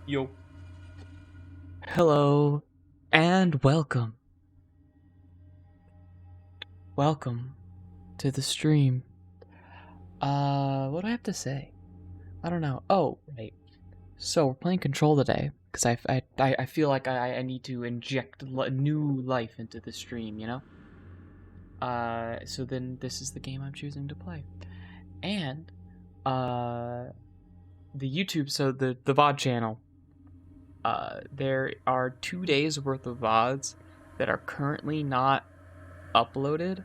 Yo. Hello and welcome. Welcome to the stream. What do I have to say? I don't know. Oh, right. So we're playing Control today because I feel like I need to inject new life into the stream, you know? So then this is the game I'm choosing to play. And the YouTube, so the VOD channel, there are 2 days worth of VODs that are currently not uploaded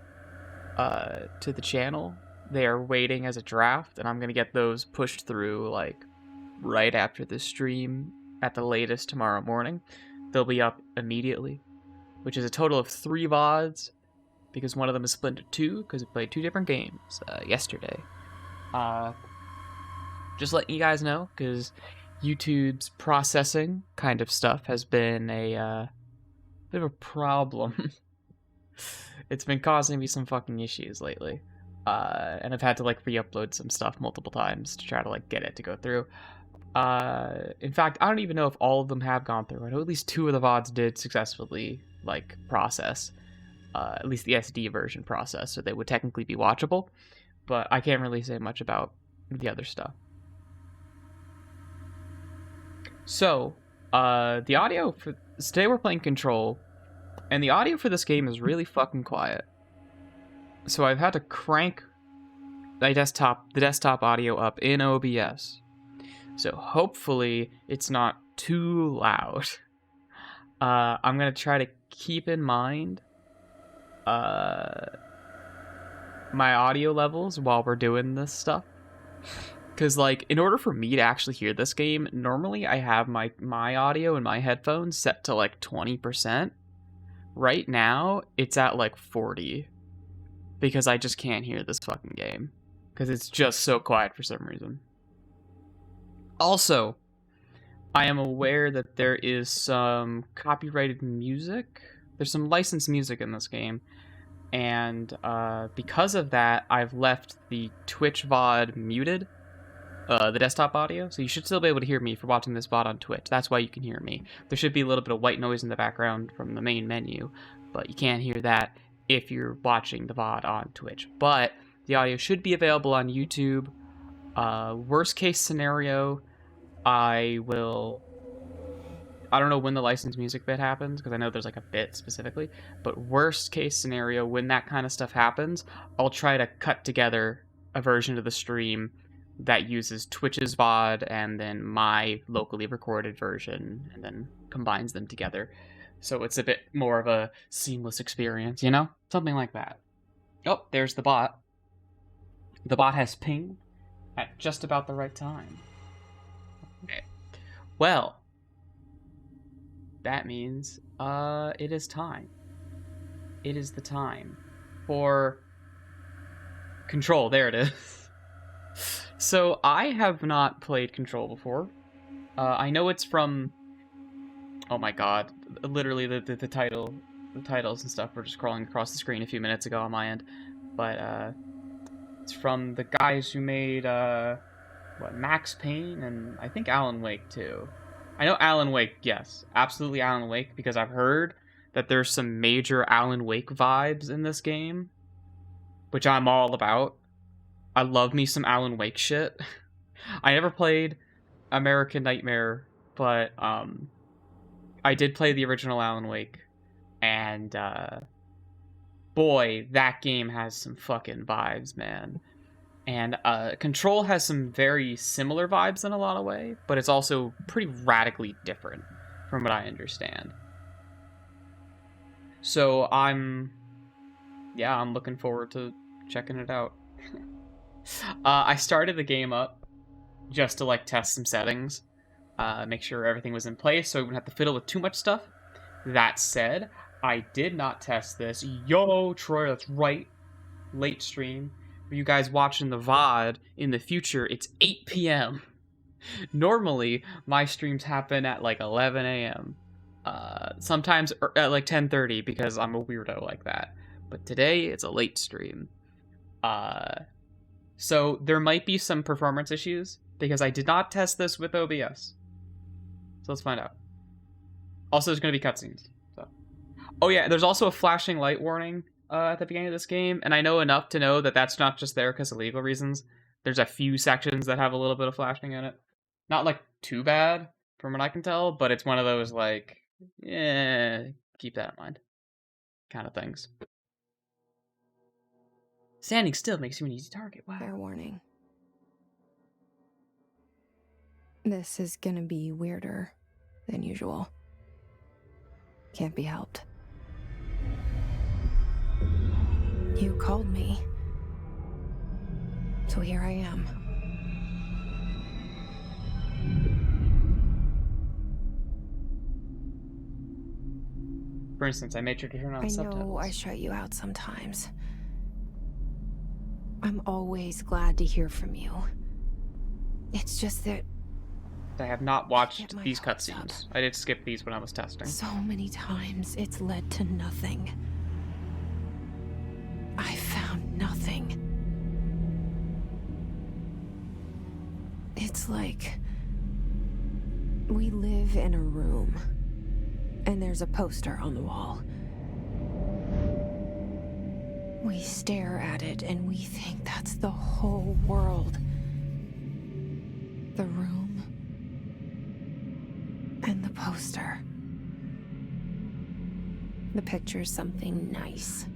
to the channel. They are waiting as a draft, and I'm gonna get those pushed through like right after the stream at the latest tomorrow morning. They'll be up immediately, which is a total of 3 VODs because one of them is split into 2 because we played 2 different games yesterday. Just letting you guys know because YouTube's processing kind of stuff has been a bit of a problem. It's been causing me some fucking issues lately. And I've had to like re-upload some stuff multiple times to try to like get it to go through. In fact, I don't even know if all of them have gone through. I know at least 2 of the VODs did successfully like process. At least the SD version process, so they would technically be watchable. But I can't really say much about the other stuff. So, the audio for today we're playing Control, and the audio for this game is really fucking quiet. So I've had to crank the desktop audio up in OBS. So hopefully it's not too loud. I'm gonna try to keep in mind my audio levels while we're doing this stuff. Because, like, in order for me to actually hear this game, normally I have my audio in my headphones set to, like, 20%. Right now, it's at, like, 40. Because I just can't hear this fucking game. Because it's just so quiet for some reason. Also, I am aware that there is some copyrighted music. There's some licensed music in this game. And because of that, I've left the Twitch VOD muted. The desktop audio, so you should still be able to hear me if you're watching this VOD on Twitch. That's why you can hear me. There should be a little bit of white noise in the background from the main menu, but you can't hear that if you're watching the VOD on Twitch. But the audio should be available on YouTube. Worst case scenario, I don't know when the licensed music bit happens, because I know there's like a bit specifically, but worst case scenario, when that kind of stuff happens, I'll try to cut together a version of the stream that uses Twitch's VOD and then my locally recorded version and then combines them together. So it's a bit more of a seamless experience, you know? Something like that. Oh, there's the bot. The bot has ping at just about the right time. Okay. Well, that means it is time. It is the time for Control. There it is. So, I have not played Control before. I know it's from... Oh my god. Literally, the titles and stuff were just crawling across the screen a few minutes ago on my end. But, it's from the guys who made, Max Payne and I think Alan Wake, too. I know Alan Wake, yes. Absolutely Alan Wake, because I've heard that there's some major Alan Wake vibes in this game, which I'm all about. I love me some Alan Wake shit. I never played American Nightmare, but I did play the original Alan Wake, and boy, that game has some fucking vibes, man. And Control has some very similar vibes in a lot of ways, but it's also pretty radically different from what I understand. So I'm looking forward to checking it out. I started the game up just to like test some settings, make sure everything was in place so I wouldn't have to fiddle with too much stuff. That said, I did not test this. Yo, Troy, that's right. Late stream. For you guys watching the VOD in the future, it's 8 p.m. Normally, my streams happen at like 11 a.m. Sometimes at like 10:30 because I'm a weirdo like that. But today, it's a late stream. So there might be some performance issues because I did not test this with OBS. So let's find out. Also, there's going to be cutscenes. So. Oh yeah, there's also a flashing light warning at the beginning of this game, and I know enough to know that that's not just there because of legal reasons. There's a few sections that have a little bit of flashing in it. Not like too bad, from what I can tell, but it's one of those like, yeah, keep that in mind kind of things. Standing still makes you an easy target. Wow. Fair warning. This is gonna be weirder than usual. Can't be helped. You called me. So here I am. For instance, I made sure to turn on subtitles. I know I shut you out sometimes. I'm always glad to hear from you. It's just that I have not watched these cutscenes. I did skip these when I was testing. So many times it's led to nothing. I found nothing. It's like we live in a room and there's a poster on the wall. We stare at it and we think that's the whole world. The room and the poster. The picture's something nice.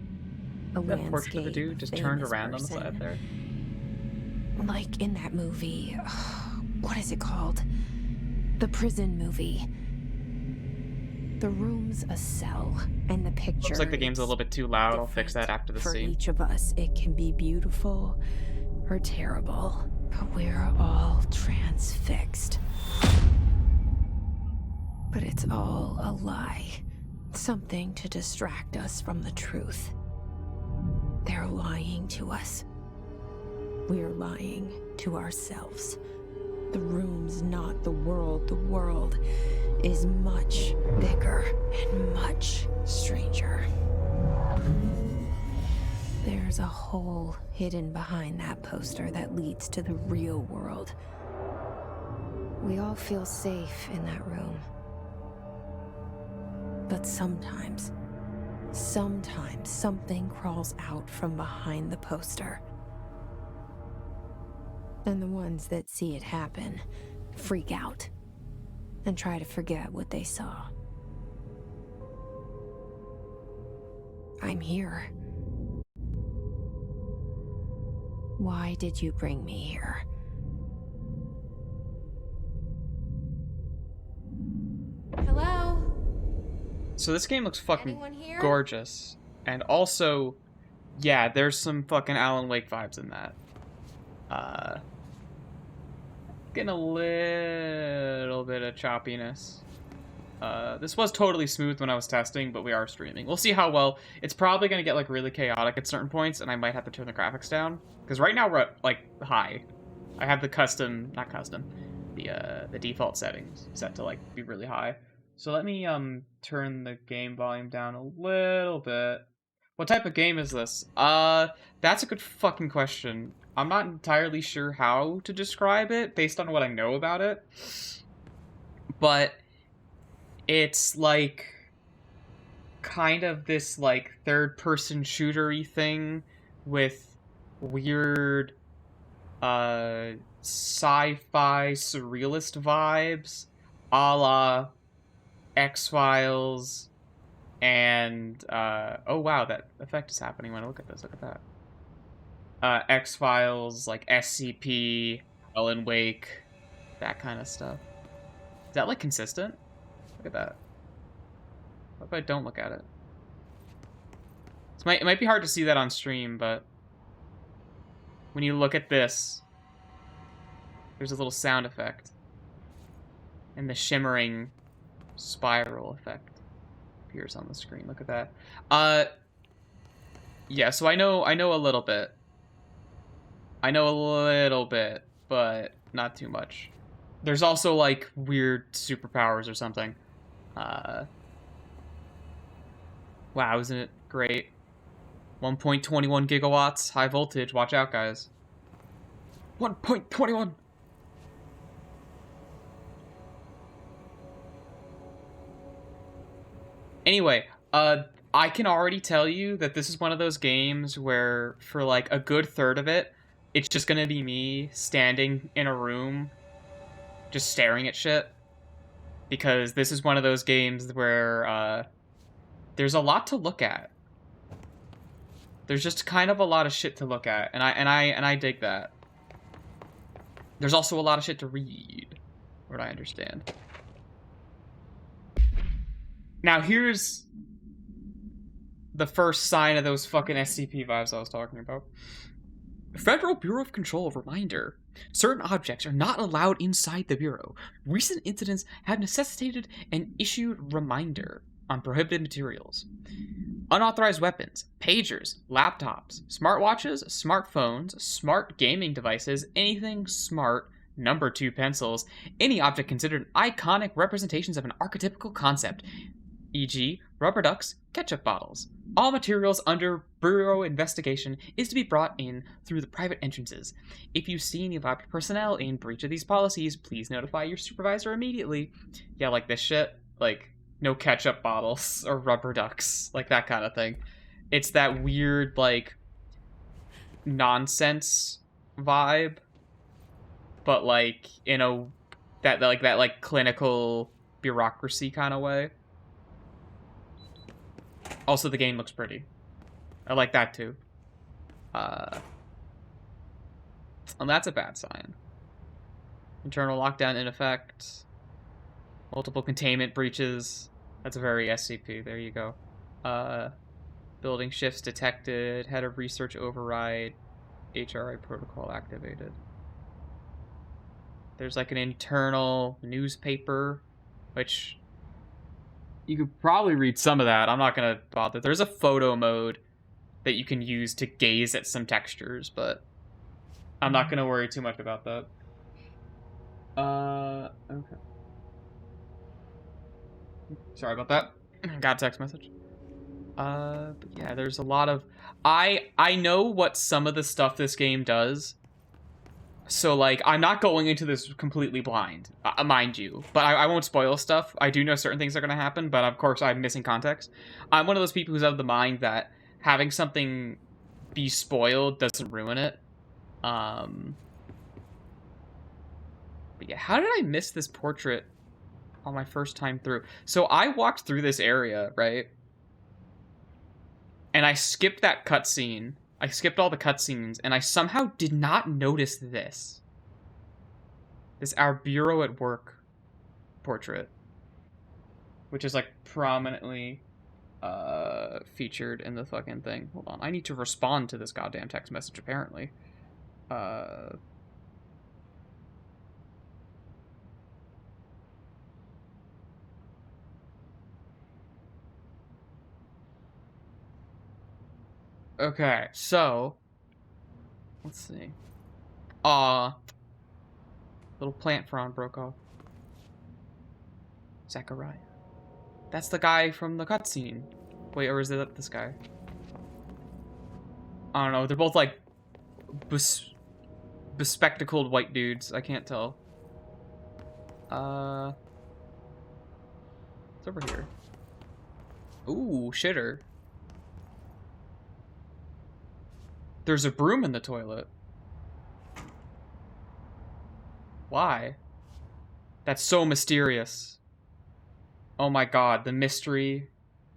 A that landscape. Portrait of the dude just turned around on the side there. Like in that movie. What is it called? The prison movie. The room's a cell, and the picture. Looks like the game's a little bit too loud. I'll fix that after the scene. For each of us, it can be beautiful or terrible, but we're all transfixed. But it's all a lie. Something to distract us from the truth. They're lying to us. We're lying to ourselves. The room's not the world. The world is much bigger and much stranger. There's a hole hidden behind that poster that leads to the real world. We all feel safe in that room. But sometimes something crawls out from behind the poster. And the ones that see it happen freak out and try to forget what they saw. I'm here. Why did you bring me here? Hello? So this game looks fucking gorgeous. And also, yeah, there's some fucking Alan Wake vibes in that. Getting a little bit of choppiness. This was totally smooth when I was testing, but we are streaming. We'll see how well. It's probably going to get, like, really chaotic at certain points, and I might have to turn the graphics down. Because right now we're at, like, high. I have the the default settings set to, like, be really high. So let me, turn the game volume down a little bit. What type of game is this? That's a good fucking question. I'm not entirely sure how to describe it based on what I know about it. But it's like kind of this like third-person shooter-y thing with weird sci-fi surrealist vibes, a la X-Files, and oh wow, that effect is happening when I look at this. Look at that. X-Files, like SCP, Alan Wake, that kind of stuff. Is that like consistent? Look at that. What if I don't look at it? It might be hard to see that on stream, but when you look at this, there's a little sound effect. And the shimmering spiral effect appears on the screen. Look at that. Yeah, so I know a little bit. I know a little bit, but not too much. There's also, like, weird superpowers or something. Wow, isn't it great? 1.21 gigawatts, high voltage. Watch out, guys. 1.21! Anyway, I can already tell you that this is one of those games where for like a good third of it, it's just gonna be me standing in a room just staring at shit. Because this is one of those games where there's a lot to look at. There's just kind of a lot of shit to look at, and I dig that. There's also a lot of shit to read, what I understand. Now here's the first sign of those fucking SCP vibes I was talking about. Federal Bureau of Control reminder. Certain objects are not allowed inside the Bureau. Recent incidents have necessitated an issued reminder on prohibited materials. Unauthorized weapons, pagers, laptops, smartwatches, smartphones, smart gaming devices, anything smart, number 2 pencils, any object considered iconic representations of an archetypical concept, e.g., rubber ducks, ketchup bottles. All materials under Bureau investigation is to be brought in through the private entrances. If you see any lab personnel in breach of these policies, please notify your supervisor immediately. Yeah, like this shit. Like, no ketchup bottles or rubber ducks. Like, that kind of thing. It's that weird, like, nonsense vibe. But, like, in a... that clinical bureaucracy kind of way. Also, the game looks pretty. I like that, too. And that's a bad sign. Internal lockdown in effect. Multiple containment breaches. That's a very SCP. There you go. Building shifts detected. Head of research override. HRI protocol activated. There's like an internal newspaper, which... you could probably read some of that. I'm not going to bother. There's a photo mode that you can use to gaze at some textures, but I'm not going to worry too much about that. Okay. Sorry about that. Got a text message. But yeah, there's a lot of... I know what some of the stuff this game does. So, like, I'm not going into this completely blind, mind you. But I won't spoil stuff. I do know certain things are going to happen, but of course I'm missing context. I'm one of those people who's of the mind that having something be spoiled doesn't ruin it. But yeah, how did I miss this portrait on my first time through? So I walked through this area, right? And I skipped that cutscene. I skipped all the cutscenes, and I somehow did not notice this. This Our Bureau at Work portrait. Which is, like, prominently featured in the fucking thing. Hold on, I need to respond to this goddamn text message, apparently. Okay, so... let's see. Little plant frond broke off. Zachariah. That's the guy from the cutscene. Wait, or is it this guy? I don't know. They're both like bespectacled white dudes. I can't tell. It's over here. Ooh, shitter. There's a broom in the toilet. Why? That's so mysterious. Oh my god, the mystery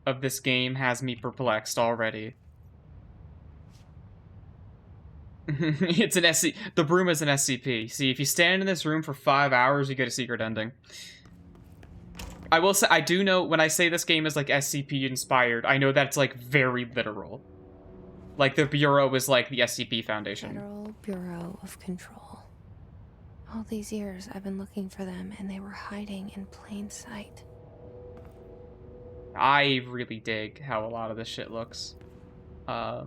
of this game has me perplexed already. It's an SC. The broom is an SCP. See, if you stand in this room for 5 hours, you get a secret ending. I will say, I do know when I say this game is like SCP inspired, I know that's like very literal. Like the Bureau is like the SCP Foundation. Federal Bureau of Control. All these years I've been looking for them and they were hiding in plain sight. I really dig how a lot of this shit looks. Yeah,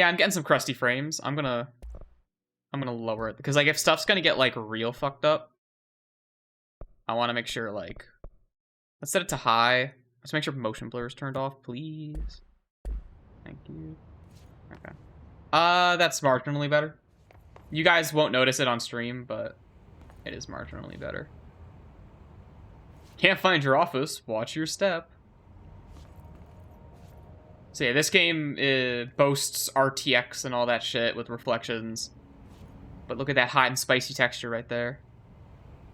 I'm getting some crusty frames. I'm gonna lower it because like if stuff's gonna get like real fucked up, I want to make sure like let's set it to high. Let's make sure motion blur is turned off, please. Thank you. Okay. That's marginally better. You guys won't notice it on stream, but it is marginally better. Can't find your office. Watch your step. So yeah, this game boasts RTX and all that shit with reflections. But look at that hot and spicy texture right there.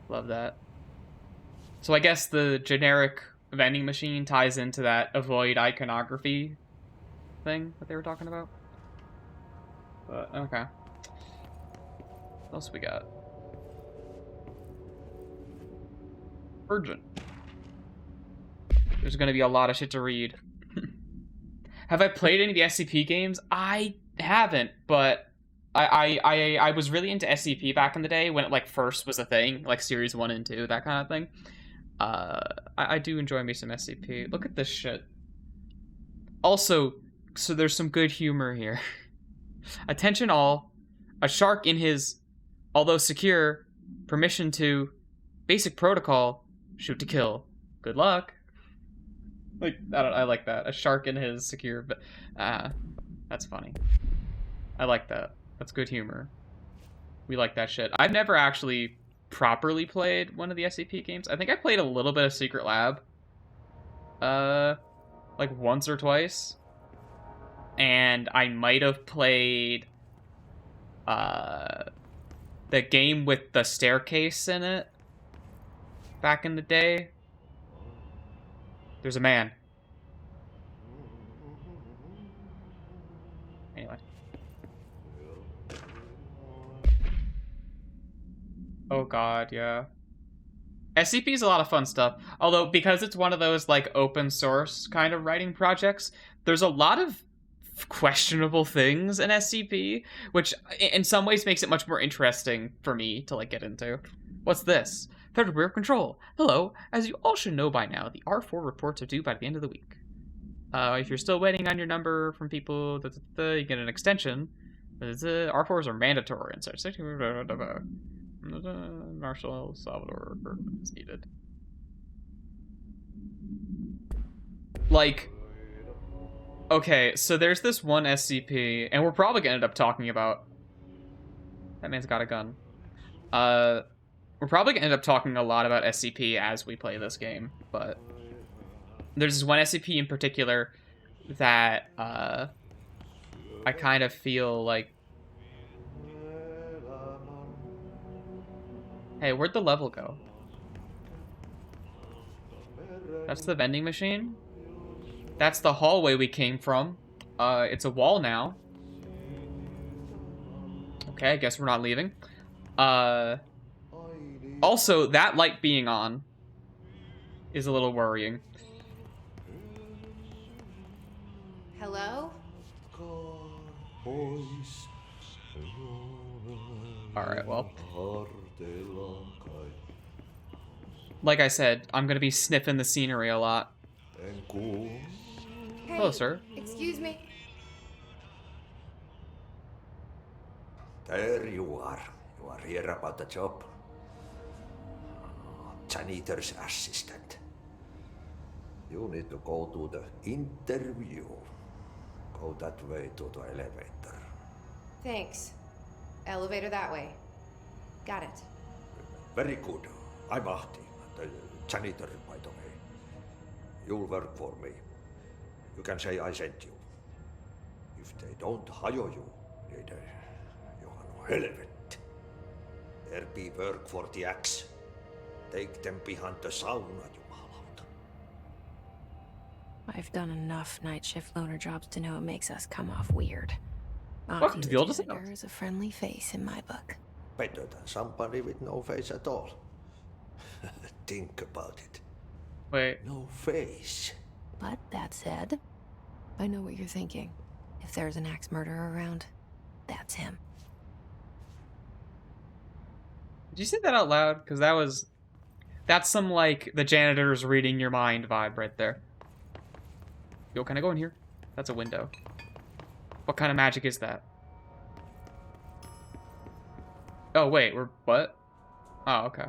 Love that. So I guess the generic vending machine ties into that avoid iconography thing that they were talking about. But, okay. What else we got? Urgent. There's gonna be a lot of shit to read. Have I played any of the SCP games? I haven't, but I was really into SCP back in the day when it like first was a thing, like series 1 and 2, that kind of thing. I do enjoy me some SCP. Look at this shit. Also, so there's some good humor here. Attention all, a shark in his, although secure, permission to, basic protocol, shoot to kill. Good luck. Like, I like that. A shark in his secure, but, that's funny. I like that. That's good humor. We like that shit. I've never actually properly played one of the SCP games. I think I played a little bit of Secret Lab. Like once or twice. And I might have played, the game with the staircase in it back in the day. There's a man. Anyway. Oh god, yeah. SCP is a lot of fun stuff. Although, because it's one of those, like, open source kind of writing projects, there's a lot of questionable things in SCP, which in some ways makes it much more interesting for me to, like, get into. What's this? Federal Bureau of Control. Hello. As you all should know by now, the R4 reports are due by the end of the week. If you're still waiting on your number from people, you get an extension. R4s are mandatory in such Marshall Salvador is needed. Like, okay, so there's this one SCP, and we're probably gonna end up talking about. That man's got a gun. We're probably gonna end up talking a lot about SCP as we play this game, but there's this one SCP in particular that I kind of feel like. Hey, where'd the level go? That's the vending machine? That's the hallway we came from. It's a wall now. Okay, I guess we're not leaving. Also, that light being on is a little worrying. Hello? Alright, well. Like I said, I'm gonna be sniffing the scenery a lot. Hey, Hello, sir. Excuse me. There you are. You are here about the job. Janitor's assistant. You need to go to the interview. Go that way to the elevator. Thanks. Elevator that way. Got it. Very good. I'm Ahti, the janitor, by the way. You'll work for me. You can say I sent you. If they don't hire you, niin Johan helvet. There be work for the axe. Take them behind the sauna, jumalauta. I've done enough night shift loner jobs to know it makes us come off weird. Welcome to the oldest janitor is a friendly face in my book. Better than somebody with no face at all. Think about it. Wait. No face. But that said, I know what you're thinking. If there's an axe murderer around, that's him. Did you say that out loud? Because that's some, like, the janitor's reading your mind vibe right there. Yo, can I go in here? That's a window. What kind of magic is that? Oh, wait, what? Oh, okay.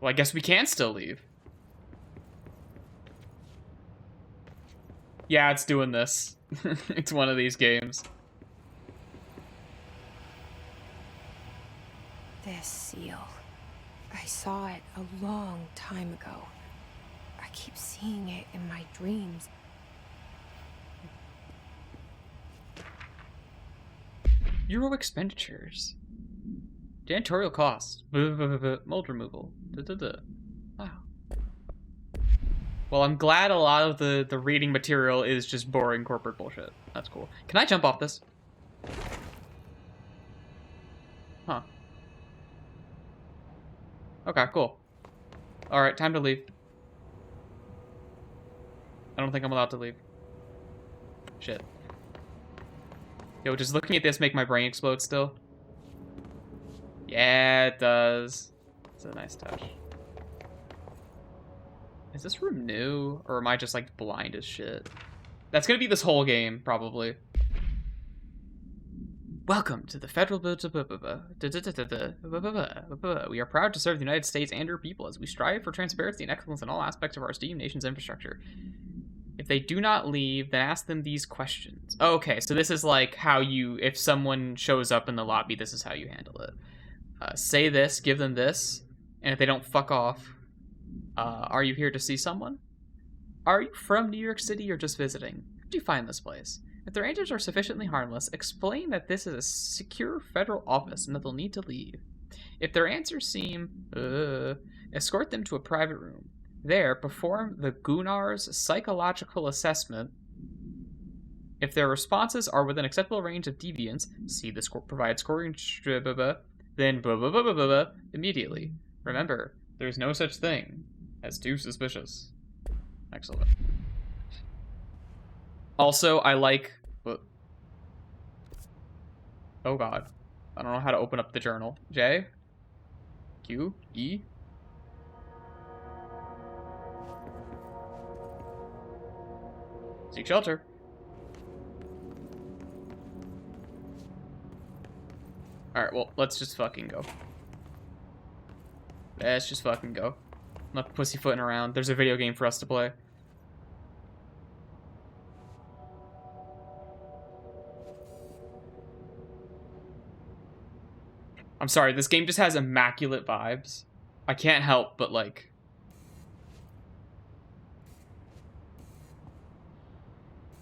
Well, I guess we can still leave. Yeah, it's doing this. It's one of these games. This seal. I saw it a long time ago. I keep seeing it in my dreams. Euro expenditures. Janitorial costs. Mold removal. Wow. Well, I'm glad a lot of the reading material is just boring corporate bullshit. That's cool. Can I jump off this? Huh. Okay, cool. Alright, time to leave. I don't think I'm allowed to leave. Shit. Yo, just looking at this make my brain explode still. Yeah, it does. It's a nice touch. Is this room new? Or am I just, like, blind as shit? That's gonna be this whole game, probably. Welcome to the Federal... We are proud to serve the United States and her people as we strive for transparency and excellence in all aspects of our esteemed nation's infrastructure. If they do not leave, then ask them these questions. Okay, so this is like how you... If someone shows up in the lobby, this is how you handle it. Say this, give them this, and if they don't fuck off, are you here to see someone? Are you from New York City or just visiting? How did you find this place? If their answers are sufficiently harmless, explain that this is a secure federal office and that they'll need to leave. If their answers seem, escort them to a private room. There, perform the Gunnar's psychological assessment. If their responses are within acceptable range of deviance, see the provide scoring, then immediately. Remember, there's no such thing as too suspicious. Excellent. Also, I like... Oh god. I don't know how to open up the journal. J? Q? E? Seek shelter. Alright, well, let's just fucking go. Let's just fucking go. I'm not pussyfooting around. There's a video game for us to play. I'm sorry, this game just has immaculate vibes. I can't help but, like...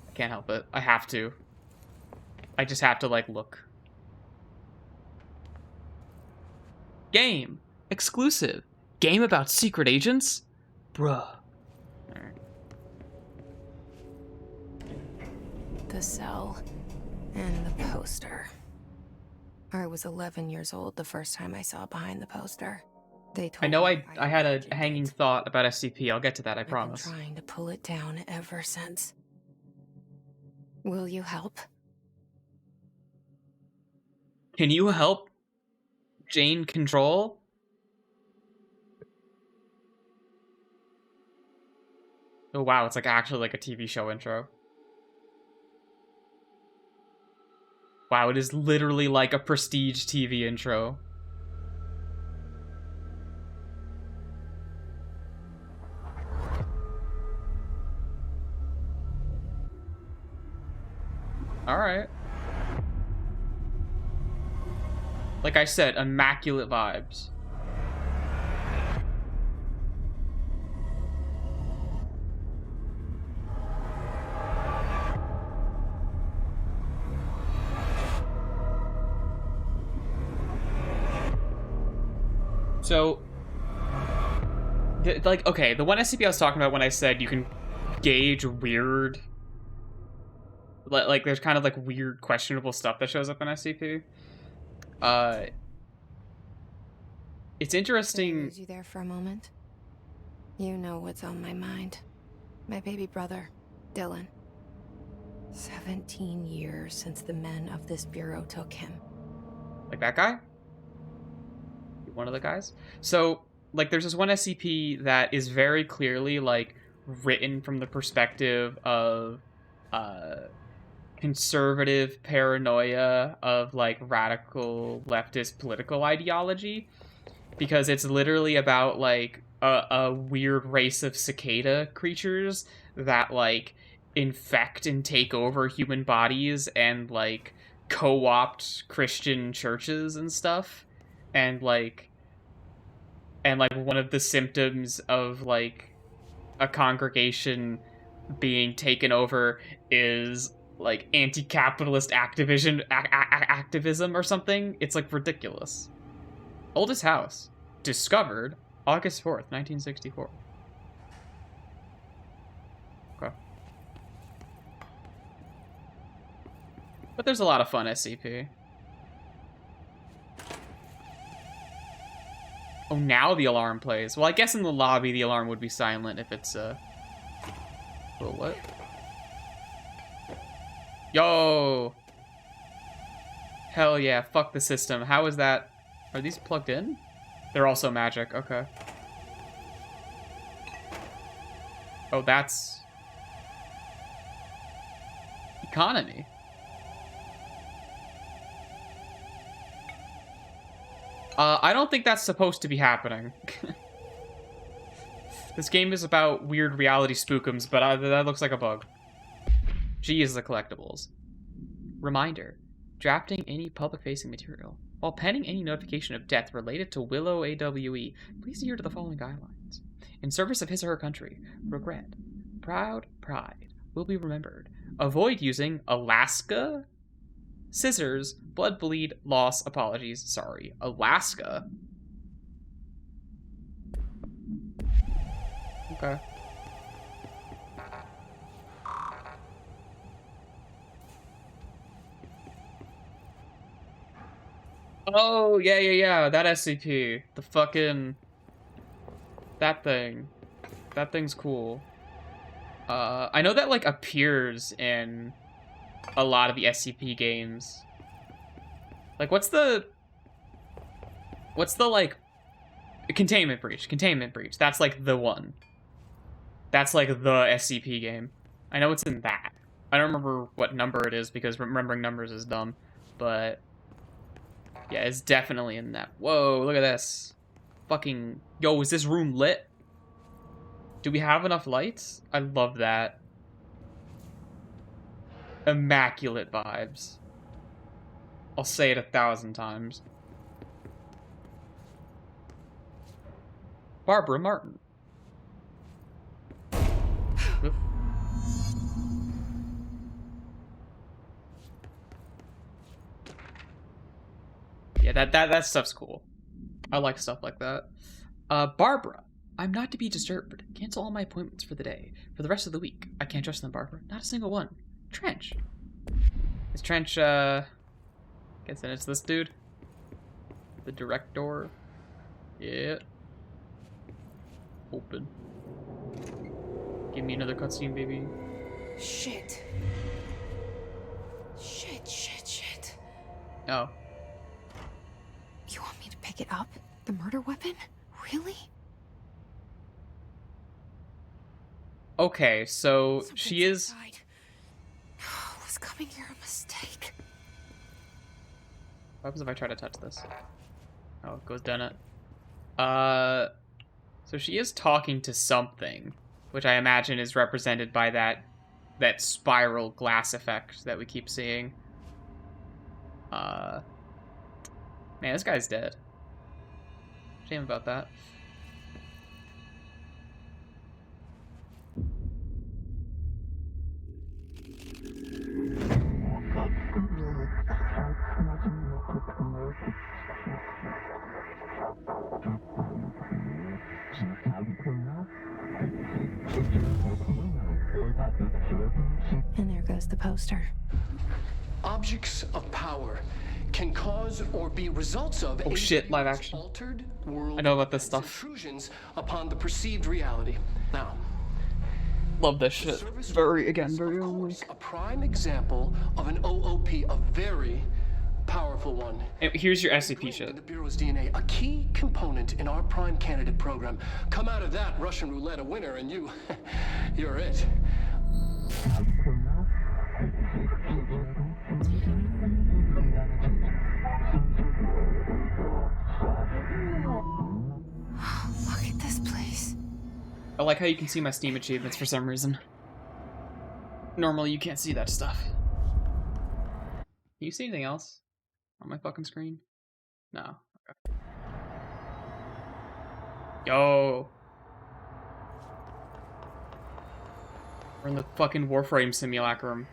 I can't help it. I have to. I just have to, like, look. Game. Exclusive. Game about secret agents? Bruh. Alright. The cell and the poster. I was 11 years old the first time I saw behind the poster. They told I know me I had a imagined hanging it. thought about SCP. I'll get to that, I I've been promise. trying to pull it down ever since. Will you help? Can you help Jane Control? Oh wow, it's like actually like a TV show intro. Wow, it is literally like a prestige TV intro. Alright. Like I said, immaculate vibes. So, like, okay, the one SCP I was talking about when I said you can gauge weird, like, there's kind of, like, weird, questionable stuff that shows up in SCP. It's Can I interesting. lose you there for a moment? You know what's on my mind. My baby brother, Dylan. 17 years since the men of this bureau took him. Like that guy? One of the guys? So, like, there's this one SCP that is very clearly, like, written from the perspective of, conservative paranoia of, like, radical leftist political ideology. Because it's literally about, like, a weird race of cicada creatures that, like, infect and take over human bodies and, like, co-opt Christian churches and stuff. And, like, and like one of the symptoms of like a congregation being taken over is like anti-capitalist activism or something. It's like ridiculous. Oldest house discovered August 4th, 1964. Okay. But there's a lot of fun SCP. Oh, now the alarm plays. Well, I guess in the lobby the alarm would be silent if it's oh, what? Yo! Hell yeah, fuck the system. How is that? Are these plugged in? They're also magic, okay. Oh, that's... economy. I don't think that's supposed to be happening. This game is about weird reality spookums, but that looks like a bug. G is the collectibles. Reminder. Drafting any public-facing material. While penning any notification of death related to Willow AWE, please adhere to the following guidelines. In service of his or her country, regret, proud, pride, will be remembered. Avoid using Alaska, scissors, blood bleed, loss, apologies, sorry. Alaska? Okay. Oh, yeah, that SCP. The fucking... that thing. That thing's cool. I know that, like, appears in a lot of the SCP games. Like, what's the, like... Containment Breach. Containment Breach. That's, like, the one. That's, like, the SCP game. I know it's in that. I don't remember what number it is, because remembering numbers is dumb. But... yeah, it's definitely in that. Whoa, look at this. Fucking... yo, is this room lit? Do we have enough lights? I love that. Immaculate vibes. I'll say it 1,000 times. Barbara Martin. Yeah, that stuff's cool. I like stuff like that. Barbara. I'm not to be disturbed. Cancel all my appointments for the day. For the rest of the week. I can't trust them, Barbara. Not a single one. Trench. Is Trench, guess then it's this dude? The director. Yeah. Open. Give me another cutscene, baby. Shit. Shit. Oh. You want me to pick it up? The murder weapon? Really? Okay, so she is... inside. Was coming here a mistake? What happens if I try to touch this? Oh, it goes down it. So she is talking to something, which I imagine is represented by that spiral glass effect that we keep seeing. Man, this guy's dead. Shame about that. And there goes the poster. Objects of power can cause or be results of Oh shit, live action. altered world I know about this stuff. intrusions upon the perceived reality. Now, Love this shit. service Very is, of unique. course, a prime example of an OOP, a very powerful one. And here's your SCP In shit. the Bureau's DNA, a key component in our prime candidate program. Come out of that Russian roulette a winner, and you're it. Look at this place. I like how you can see my Steam achievements for some reason. Normally you can't see that stuff. Can you see anything else on my fucking screen? No. Okay. Yo. We're in the fucking Warframe simulacrum.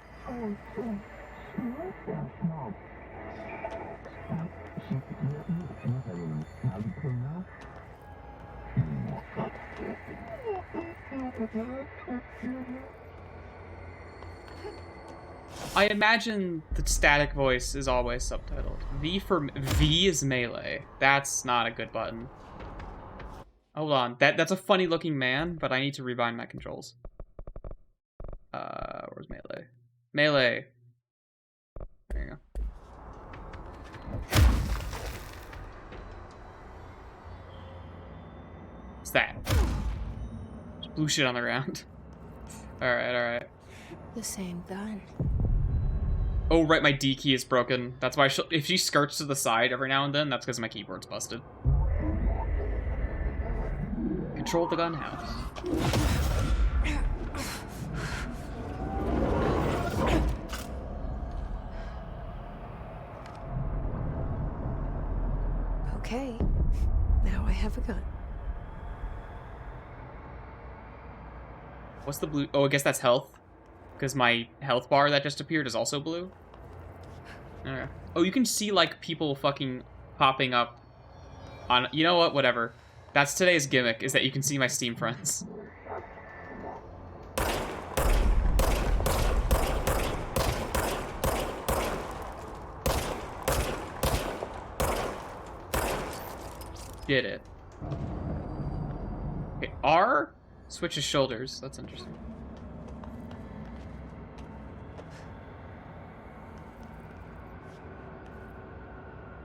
I imagine the static voice is always subtitled. V is melee. That's not a good button. Hold on. That's a funny looking man, but I need to rebind my controls. Where's melee? Melee. There you go. What's that? There's blue shit on the ground. Alright, alright. The same gun. Oh, right, my D key is broken. That's why if she skirts to the side every now and then, that's because my keyboard's busted. Control the gun house. Okay, now I have a gun. What's the blue? Oh, I guess that's health. Because my health bar that just appeared is also blue. Okay. Oh, you can see, like, people fucking popping up on... You know what? Whatever. That's today's gimmick, is that you can see my Steam friends. Did it. Okay, R switches shoulders. That's interesting.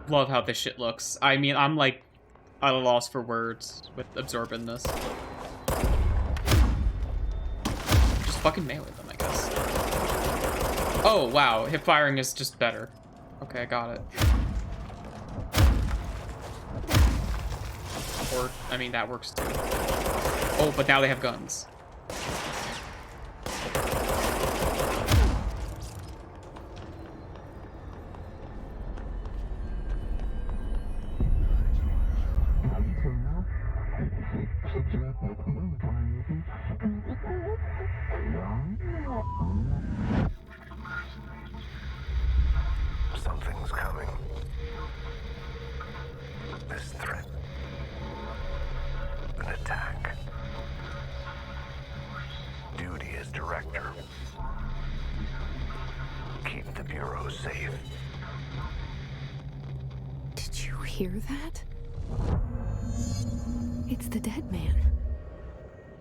Love how this shit looks. I mean, I'm like at a loss for words with absorbing this. Just fucking melee them, I guess. Oh, wow. Hip firing is just better. Okay, I got it. Or, I mean, that works too. Oh, but now they have guns. Something's coming. This threat. An attack. Duty as director. Keep the Bureau safe. Did you hear that? It's the dead man.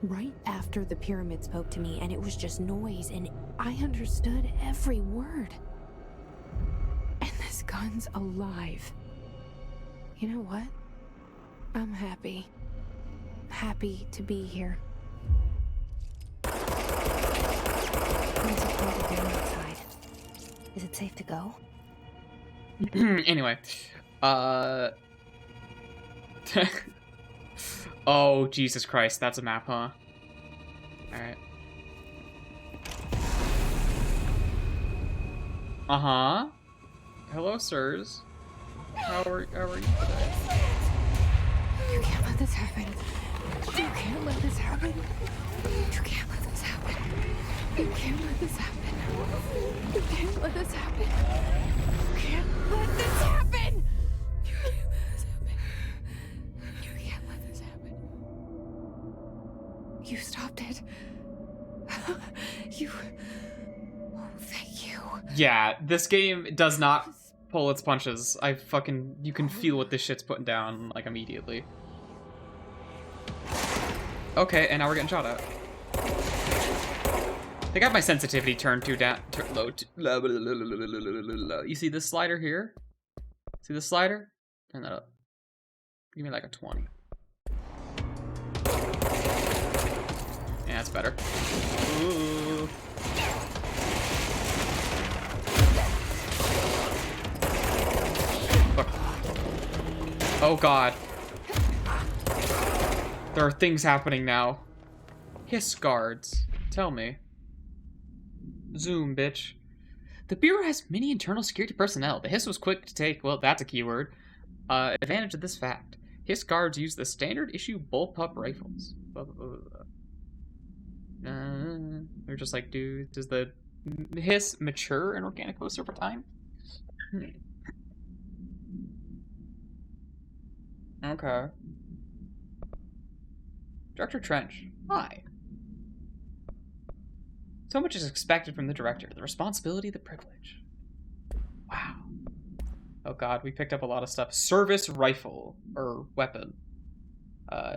Right after the pyramid spoke to me, and it was just noise, and I understood every word. And this gun's alive. You know what? I'm happy. Happy to be here. There's a party down outside. Is it safe to go? Anyway. Oh, Jesus Christ. That's a map, huh? Alright. Uh-huh. Hello, sirs. How are you today? You can't let this happen. You can't let this happen. You can't let this happen. You can't let this happen. You can't let this happen. You can't let this happen. You can't let this happen. You can't let this happen. You stopped it. You... Oh, thank you. Yeah, this game does not pull its punches. You can feel what this shit's putting down, like, immediately. Okay, and now we're getting shot at. They got my sensitivity turned low. You see this slider here? See this slider? Turn that up. Give me like a 20. Yeah, that's better. Ooh. Fuck. Oh god. There are things happening now. Hiss guards. Tell me. Zoom, bitch. The Bureau has many internal security personnel. The Hiss was quick to take, well, that's a keyword, advantage of this fact. Hiss guards use the standard issue bullpup rifles. They're just like, dude, does the Hiss mature in organic host over time? Okay. Director Trench. Hi. So much is expected from the director. The responsibility, the privilege. Wow. Oh god, we picked up a lot of stuff. Service rifle. Or weapon.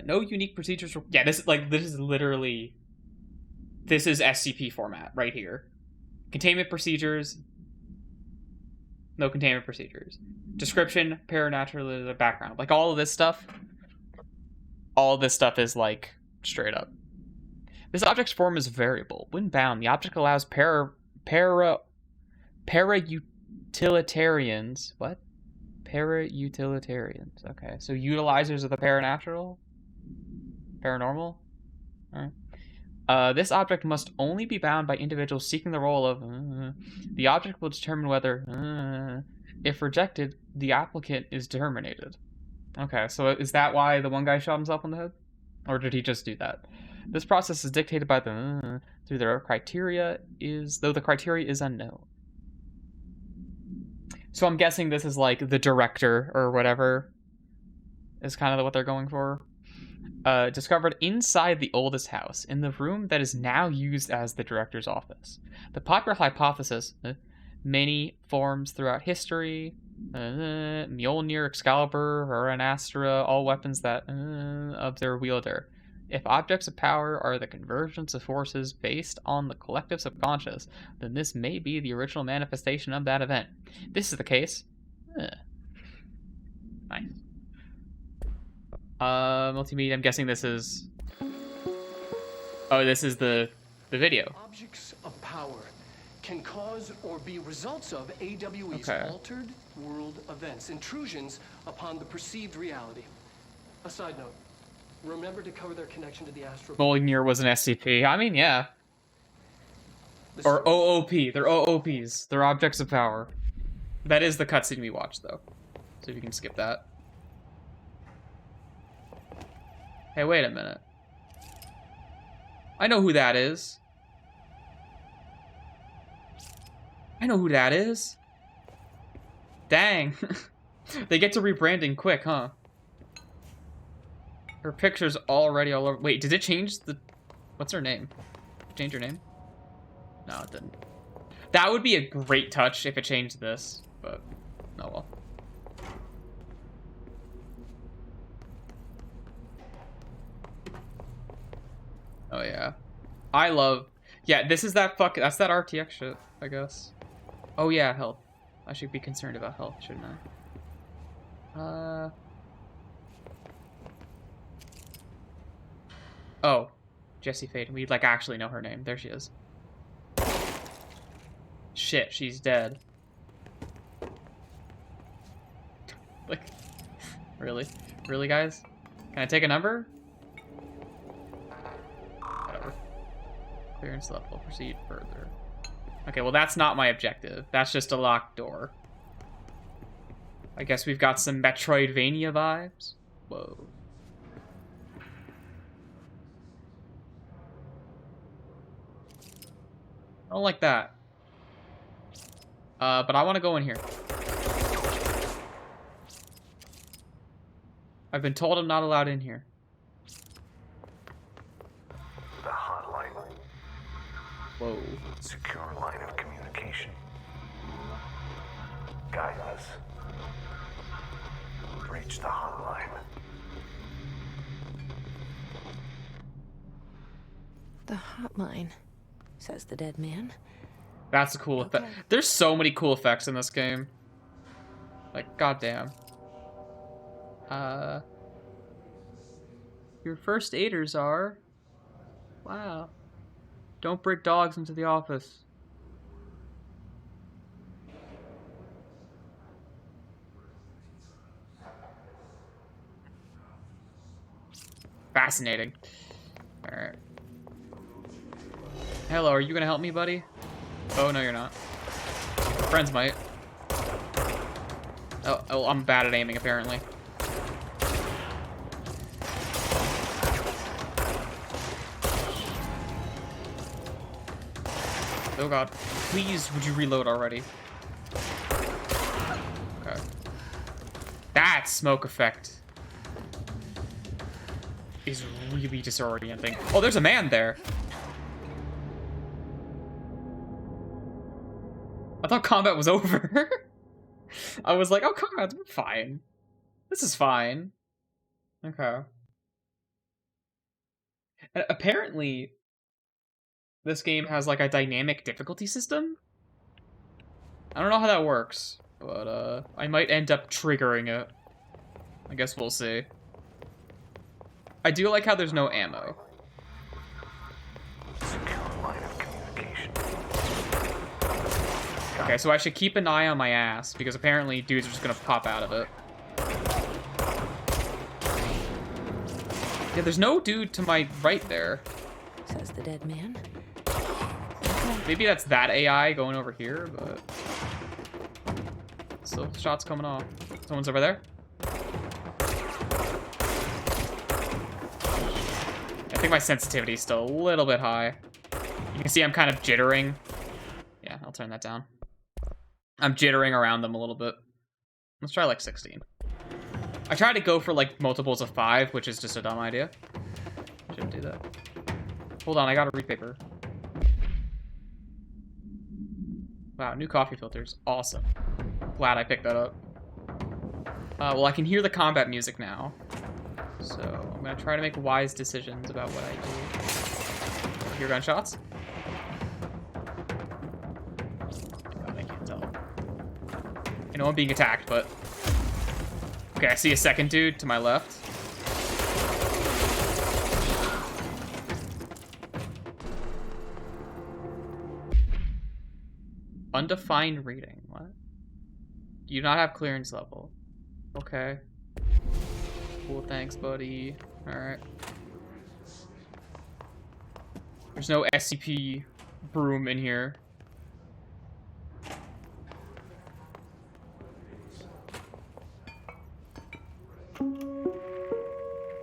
No unique procedures. Yeah, this is literally... This is SCP format right here. Containment procedures. No containment procedures. Description, paranormal background. Like all of this stuff. All of this stuff is like straight up. This object's form is variable. When bound, the object allows para-utilitarians. What? Para-utilitarians. Okay, so utilizers of the paranormal? Alright. This object must only be bound by individuals seeking the role of... the object will determine whether... if rejected, the applicant is terminated. Okay, so is that why the one guy shot himself in the head? Or did he just do that? This process is dictated by the... through their criteria is... though the criteria is unknown. So I'm guessing this is like the director or whatever is kind of what they're going for. Discovered inside the oldest house, in the room that is now used as the director's office. The popular hypothesis, many forms throughout history, Mjolnir, Excalibur, Aranastra, all weapons that of their wielder. If objects of power are the convergence of forces based on the collective subconscious, then this may be the original manifestation of that event. If this is the case. Nice. Multimedia, I'm guessing this is... Oh, this is the video. Objects of power can cause or be results of AWE's Okay. altered world events, intrusions upon the perceived reality. A side note, remember to cover their connection to the astral... Mjolnir was an SCP. I mean, yeah. Or OOP. They're OOPs. They're objects of power. That is the cutscene we watched, though. So if you can skip that. Hey, wait a minute. I know who that is. I know who that is. Dang. They get to rebranding quick, huh? Her picture's already all over. Wait, did it change the... What's her name? Change her name? No, it didn't. That would be a great touch if it changed this, but oh well. Oh yeah. I love... Yeah, this is that fuck... That's that RTX shit, I guess. Oh yeah, health. I should be concerned about health, shouldn't I? Oh. Jessie Faden. We, like, actually know her name. There she is. Shit, she's dead. Like... Really? Really, guys? Can I take a number? Whatever. Clearance level. Proceed further. Okay, well that's not my objective. That's just a locked door. I guess we've got some Metroidvania vibes. Whoa. I don't like that. But I want to go in here. I've been told I'm not allowed in here. The hotline. Whoa. Secure line of communication. Guide us. Reach the hotline. The hotline, says the dead man. That's a cool effect. There's so many cool effects in this game. Like, goddamn. Your first aiders are... Wow. Don't bring dogs into the office. Fascinating. Alright. Hello, are you gonna help me, buddy? Oh, no, you're not. Friends might. Oh, I'm bad at aiming, apparently. Oh god. Please, would you reload already? Okay. That smoke effect is really disorienting. Oh, there's a man there. I thought combat was over. I was like, oh, combat, we're fine. This is fine. Okay. And apparently, this game has like a dynamic difficulty system. I don't know how that works, but I might end up triggering it. I guess we'll see. I do like how there's no ammo. Secure line of communication. Okay, so I should keep an eye on my ass, because apparently dudes are just gonna pop out of it. Yeah, there's no dude to my right there. Says the dead man. Maybe that's that AI going over here, but... Still, shots coming off. Someone's over there. I think my sensitivity is still a little bit high. You can see I'm kind of jittering. Yeah, I'll turn that down. I'm jittering around them a little bit. Let's try like 16. I tried to go for like multiples of 5, which is just a dumb idea. Shouldn't do that. Hold on, I gotta read paper. Wow, new coffee filters. Awesome. Glad I picked that up. Well, I can hear the combat music now. So, I'm gonna try to make wise decisions about what I do. Hear gunshots? God, I can't tell. I know I'm being attacked, but... Okay, I see a second dude to my left. Undefined reading. What? Do you not have clearance level? Okay. Cool, thanks, buddy. Alright. There's no SCP broom in here.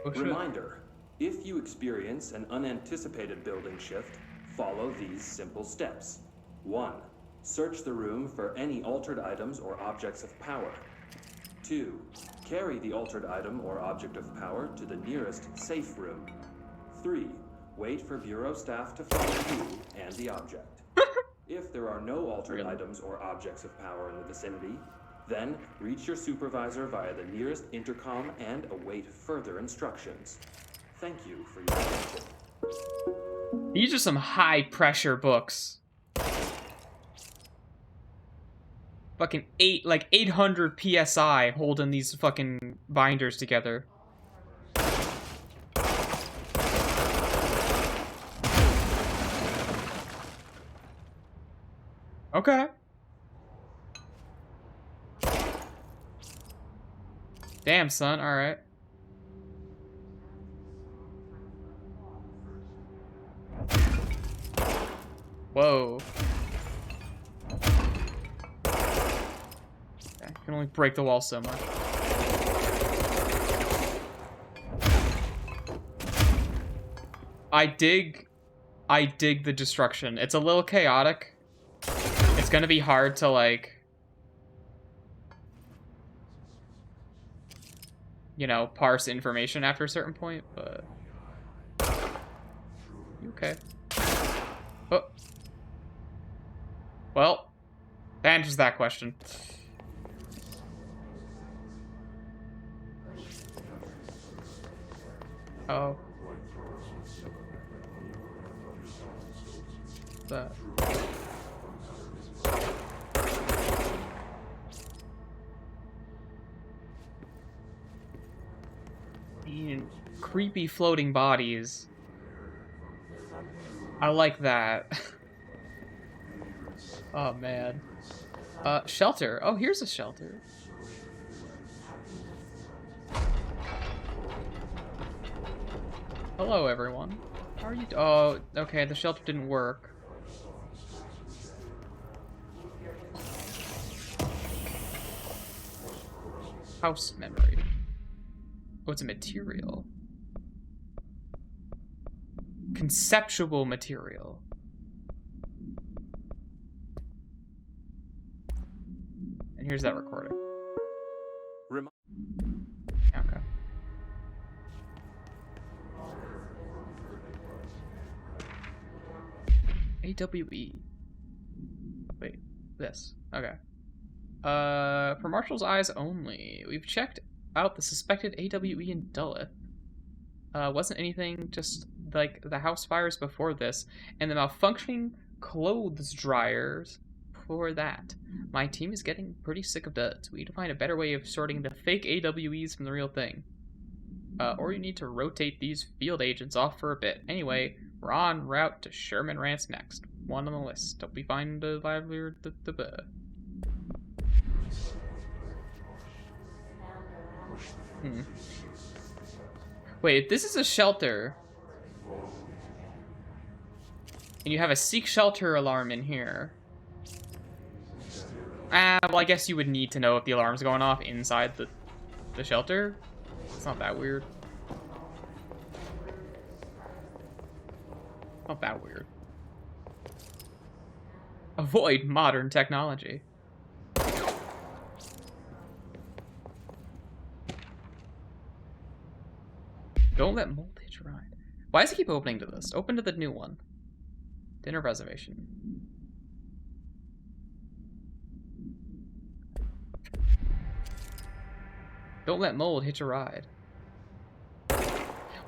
Oh, shit. Reminder, if you experience an unanticipated building shift, follow these simple steps. 1. Search the room for any altered items or objects of power. 2. Carry the altered item or object of power to the nearest safe room. 3. Wait for Bureau staff to follow you and the object. If there are no altered items or objects of power in the vicinity, then reach your supervisor via the nearest intercom and await further instructions. Thank you for your attention. These are some high pressure books. Fucking 800 PSI holding these fucking binders together. Okay. Damn, son. All right. Whoa. Okay, I can only break the wall so much. I dig the destruction. It's a little chaotic. It's gonna be hard to, like, you know, parse information after a certain point, but... Okay. Oh. Well, that answers that question. Oh. What's that? Creepy floating bodies. I like that. Oh man. Shelter. Oh, here's a shelter. Hello, everyone. How are you? Oh, okay. The shelter didn't work. House memory. Oh, it's a material. Conceptual material. And here's that recording. Rem- Okay. AWE. Wait, this. Okay. For Marshall's eyes only. We've checked out the suspected AWE in Duluth. Wasn't anything just like the house fires before this, and the malfunctioning clothes dryers for that. My team is getting pretty sick of duds. We need to find a better way of sorting the fake AWEs from the real thing. Or you need to rotate these field agents off for a bit. Anyway, we're en route to Sherman Ranch next. One on the list. Hope we find a livelier... Wait, if this is a shelter, and you have a seek shelter alarm in here, well, I guess you would need to know if the alarm's going off inside the shelter. It's not that weird. Not that weird. Avoid modern technology. Don't let mold hitch a ride. Why does it keep opening to this? Open to the new one. Dinner reservation. Don't let mold hitch a ride.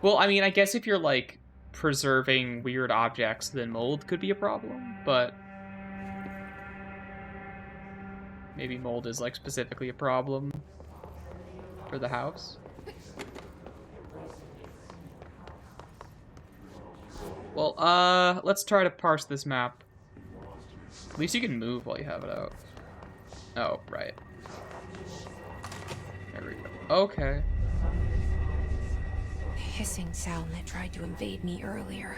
Well, I mean, I guess if you're, like, preserving weird objects, then mold could be a problem, but... maybe mold is, like, specifically a problem for the house. Well, let's try to parse this map. At least you can move while you have it out. Oh, right. There we go. Okay. The hissing sound that tried to invade me earlier.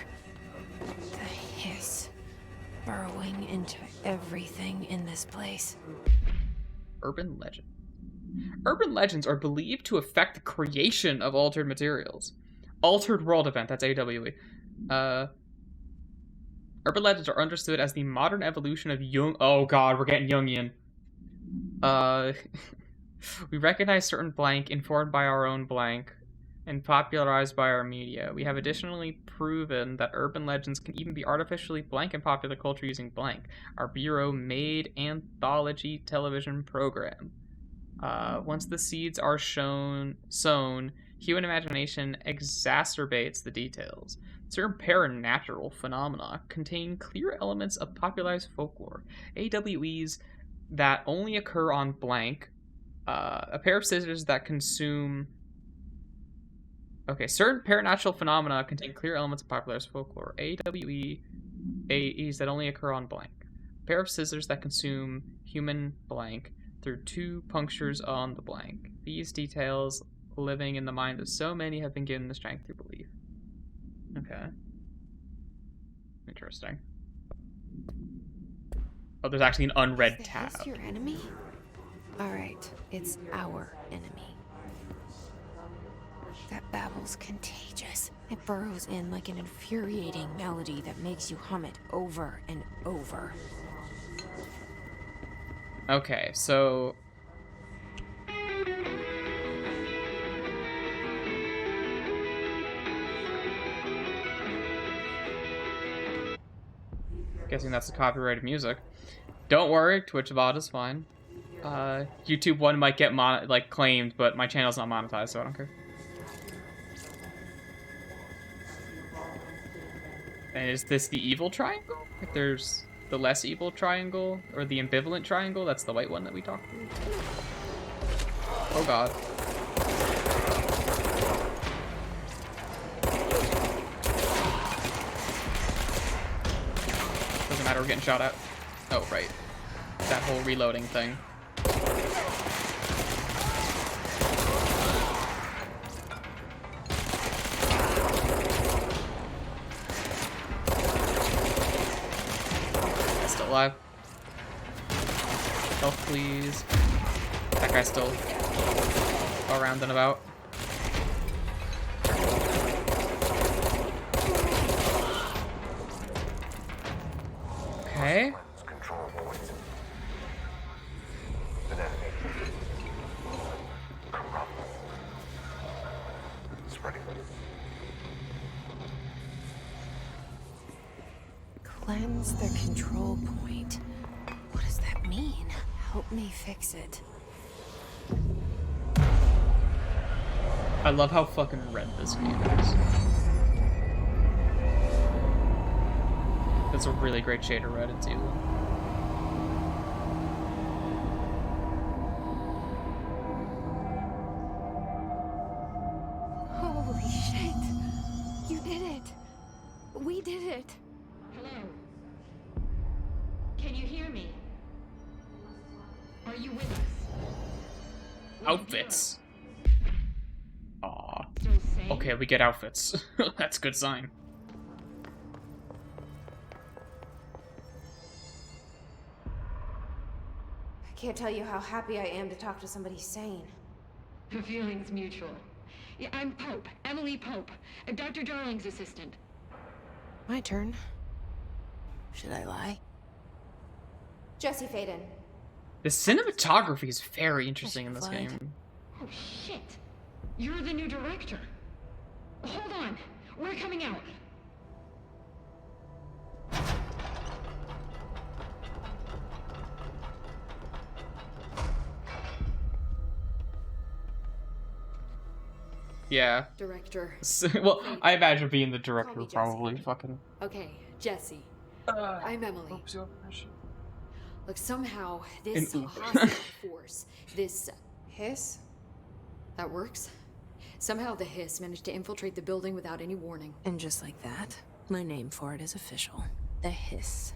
The hiss. Burrowing into everything in this place. Urban legend. Urban legends are believed to affect the creation of altered materials. Altered world event, that's AWE. Urban legends are understood as the modern evolution of Jung. Oh god, we're getting Jungian. We recognize certain blank informed by our own blank and popularized by our media. We have additionally proven that urban legends can even be artificially blank in popular culture using blank. Our bureau made anthology television program. Once the seeds are sown, human imagination exacerbates the details. Certain paranatural phenomena contain clear elements of popularized folklore. AWEs that only occur on blank. A pair of scissors that consume... Okay, certain paranatural phenomena contain clear elements of popularized folklore. AWEs that only occur on blank. A pair of scissors that consume human blank through 2 punctures on the blank. These details, living in the mind of so many, have been given the strength to believe. Okay. Interesting. Oh, there's actually an unread tab. Is this your enemy? Alright, it's our enemy. That babble's contagious. It burrows in like an infuriating melody that makes you hum it over and over. Okay, so... guessing that's the copyrighted music. Don't worry, Twitch VOD is fine. YouTube one might get claimed, but my channel's not monetized, so I don't care. And is this the evil triangle? If there's the less evil triangle, or the ambivalent triangle, that's the white one that we talked through. Oh god. Doesn't matter, we're getting shot at. Oh, right. That whole reloading thing. Still alive. Health, please. That guy's still around and about. Okay. Control points. An enemy. Cleanse the control point. What does that mean? Help me fix it. I love how fucking red this game is. That's a really great shade of red in Season. Holy shit! You did it! We did it! Hello? Can you hear me? Are you with us? Outfits. Aw. Still sane? Okay, we get outfits. That's a good sign. I can't tell you how happy I am to talk to somebody sane. The feeling's mutual. Yeah, I'm Pope, Emily Pope, Dr. Darling's assistant. My turn. Should I lie? Jesse Faden. The cinematography is very interesting in this Flood. game. Oh shit! You're the new director. Hold on, we're coming out. Yeah. Director. Well, I imagine being the director Call me Jesse. probably fucking. Okay, Jesse. I'm Emily. Look, somehow this An oop. hostile force, this Hiss? that works. Somehow the hiss managed to infiltrate the building without any warning. And just like that, my name for it is official. The hiss.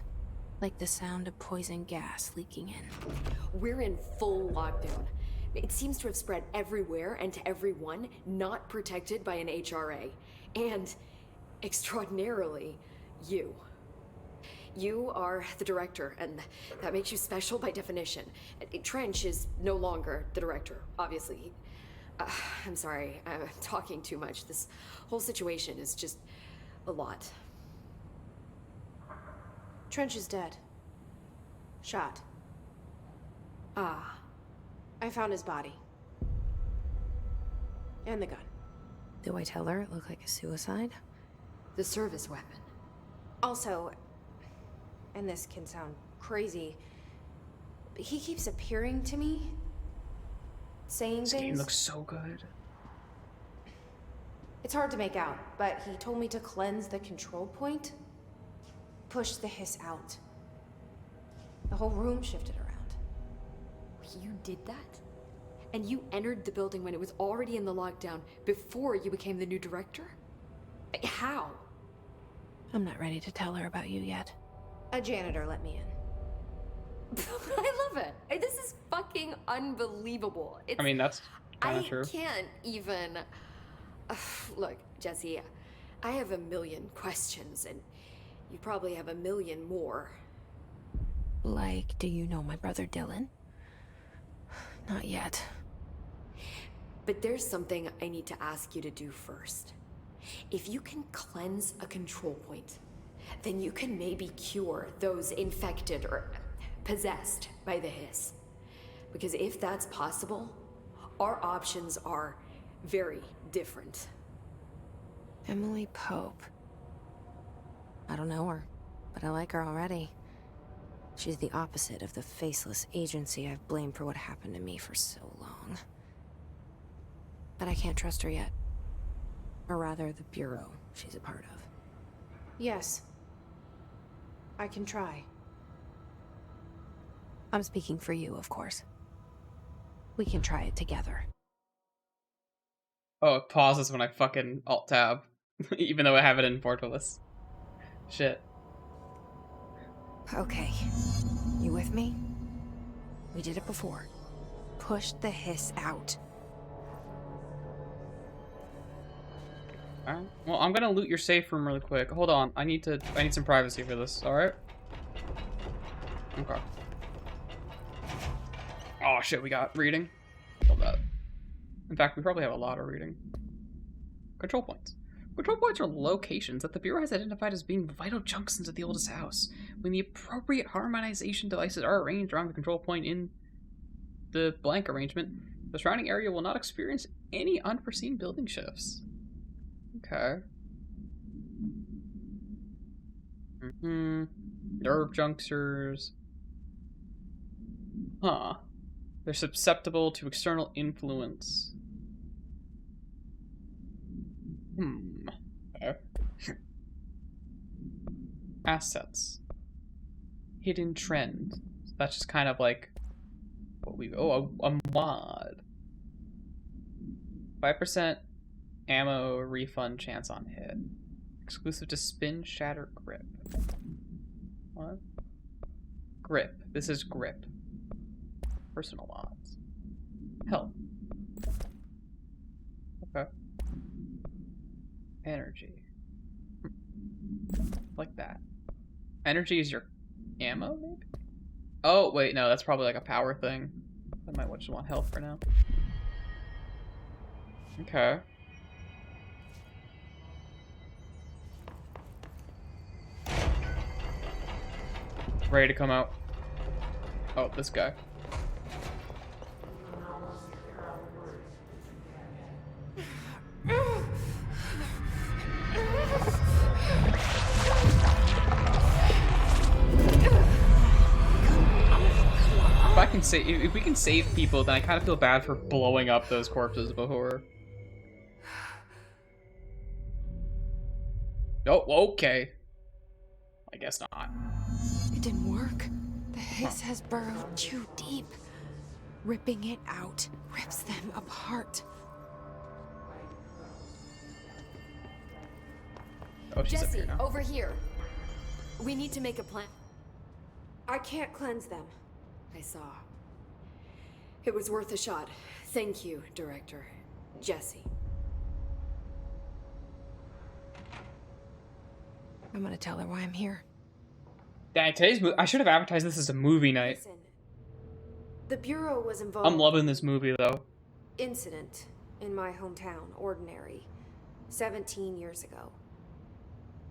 Like the sound of poison gas leaking in. We're in full lockdown. It seems to have spread everywhere and to everyone not protected by an HRA. And, extraordinarily, you. You are the director, and that makes you special by definition. Trench is no longer the director, obviously. I'm sorry, I'm talking too much. This whole situation is just a lot. Trench is dead. Shot. Ah, I found his body. And the gun. Do I tell her it looked like a suicide? the service weapon. Also, and this can sound crazy, but he keeps appearing to me, saying This things. game looks so good. It's hard to make out, but he told me to cleanse the control point, push the hiss out. The whole room shifted around. You did that? And you entered the building when it was already in the lockdown before you became the new director? How? I'm not ready to tell her about you yet. A janitor let me in. I love it. This is fucking unbelievable. It's, I mean, that's kind of I true. can't even. Look, Jesse, I have a million questions, and you probably have a million more. Like, do you know my brother Dylan? Not yet. But there's something I need to ask you to do first. If you can cleanse a control point, then you can maybe cure those infected or possessed by the hiss. Because if that's possible, our options are very different. Emily Pope. I don't know her, but I like her already. She's the opposite of the faceless agency I've blamed for what happened to me for so long. But I can't trust her yet. Or rather, the Bureau she's a part of. Yes. I can try. I'm speaking for you, of course. We can try it together. Oh, it pauses when I fucking alt-tab. Even though I have it in borderless. Shit. Okay. You with me? We did it before. Push the hiss out. Alright. Well, I'm gonna loot your safe room really quick. Hold on. I need some privacy for this, alright? Okay. Oh shit, we got reading. Love that. In fact, we probably have a lot of reading. Control points. Control points are locations that the Bureau has identified as being vital junctions of the oldest house. When the appropriate harmonization devices are arranged around the control point in the blank arrangement, the surrounding area will not experience any unforeseen building shifts. Okay. Nerve junctures. Huh. They're susceptible to external influence. Okay. Assets. Hidden trend. So that's just kind of like what we a mod. 5% ammo refund chance on hit. Exclusive to spin, shatter, grip. What? Grip. This is grip. Personal mods. Health. Okay. Energy. Like that. Energy is your ammo, maybe? Oh, wait, no, that's probably like a power thing. I might just want health for now. Okay. Ready to come out. Oh, this guy. If we can save people, then I kind of feel bad for blowing up those corpses before. Oh, okay. I guess not. It didn't work. The hiss has burrowed too deep. Ripping it out rips them apart. Oh, she's up Jesse, here now. over here. We need to make a plan. I can't cleanse them. I saw. It was worth a shot. Thank you, Director. Jesse. I'm gonna tell her why I'm here. Dang, I should have advertised this as a movie night. Listen, the Bureau was involved. I'm loving this movie, though. Incident in my hometown, Ordinary, 17 years ago.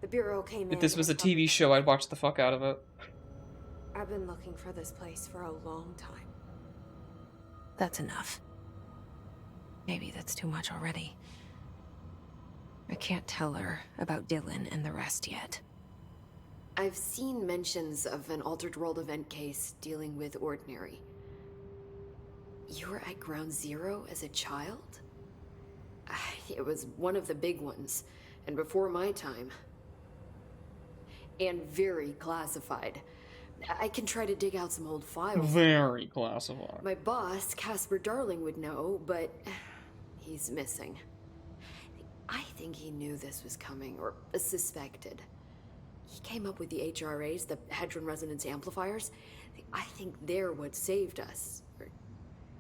The Bureau came in. If this was a and TV show, I'd watch the fuck out of it. I've been looking for this place for a long time. That's enough. Maybe that's too much already. I can't tell her about Dylan and the rest yet. I've seen mentions of an Altered World event case dealing with Ordinary. You were at Ground Zero as a child? It was one of the big ones, and before my time. And very classified. I can try to dig out some old files. Very classified. My boss, Casper Darling, would know, but he's missing. I think he knew this was coming, or suspected. He came up with the HRAs, the Hadron Resonance Amplifiers. I think they're what saved us. Or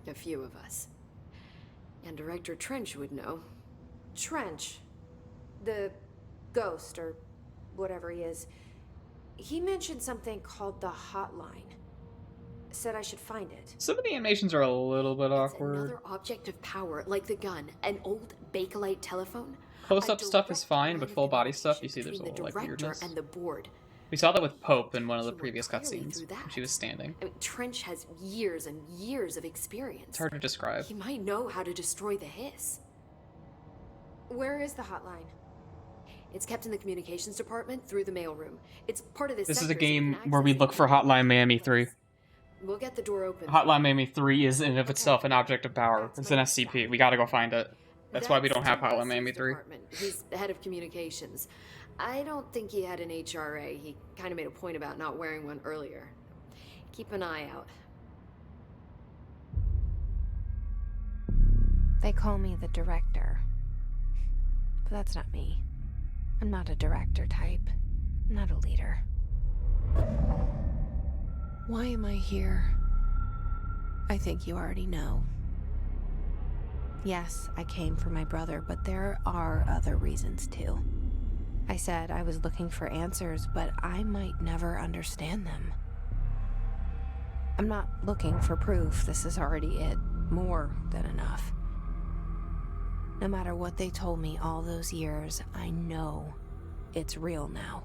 a few of us. And Director Trench would know. Trench, the ghost, or whatever he is, he mentioned something called the Hotline. Said I should find it. Some of the animations are a little bit It's awkward. another object of power, like the gun, an old Bakelite telephone. Close-up A stuff is direct fine, line but of full body stuff, you see communication there's a little like between the director weirdness. and the board. We saw that with Pope in one of the He worked previous clearly cutscenes through when that. she was standing. I mean, Trench has years and years of experience. It's hard to describe. He might know how to destroy the hiss. Where is the hotline? It's kept in the communications department through the mailroom. It's part of this. This is a game where we look for Hotline Miami 3. We'll get the door open. Hotline Miami 3 is in and of itself an object of power. It's an SCP. We gotta go find it. That's why we don't have Hotline Miami 3. He's the head of communications. I don't think he had an HRA. He kind of made a point about not wearing one earlier. Keep an eye out. They call me the director. But that's not me. I'm not a director type. I'm not a leader. Why am I here? I think you already know. Yes, I came for my brother, but there are other reasons too. I said I was looking for answers, but I might never understand them. I'm not looking for proof. This is already it. More than enough. No matter what they told me all those years, I know it's real now.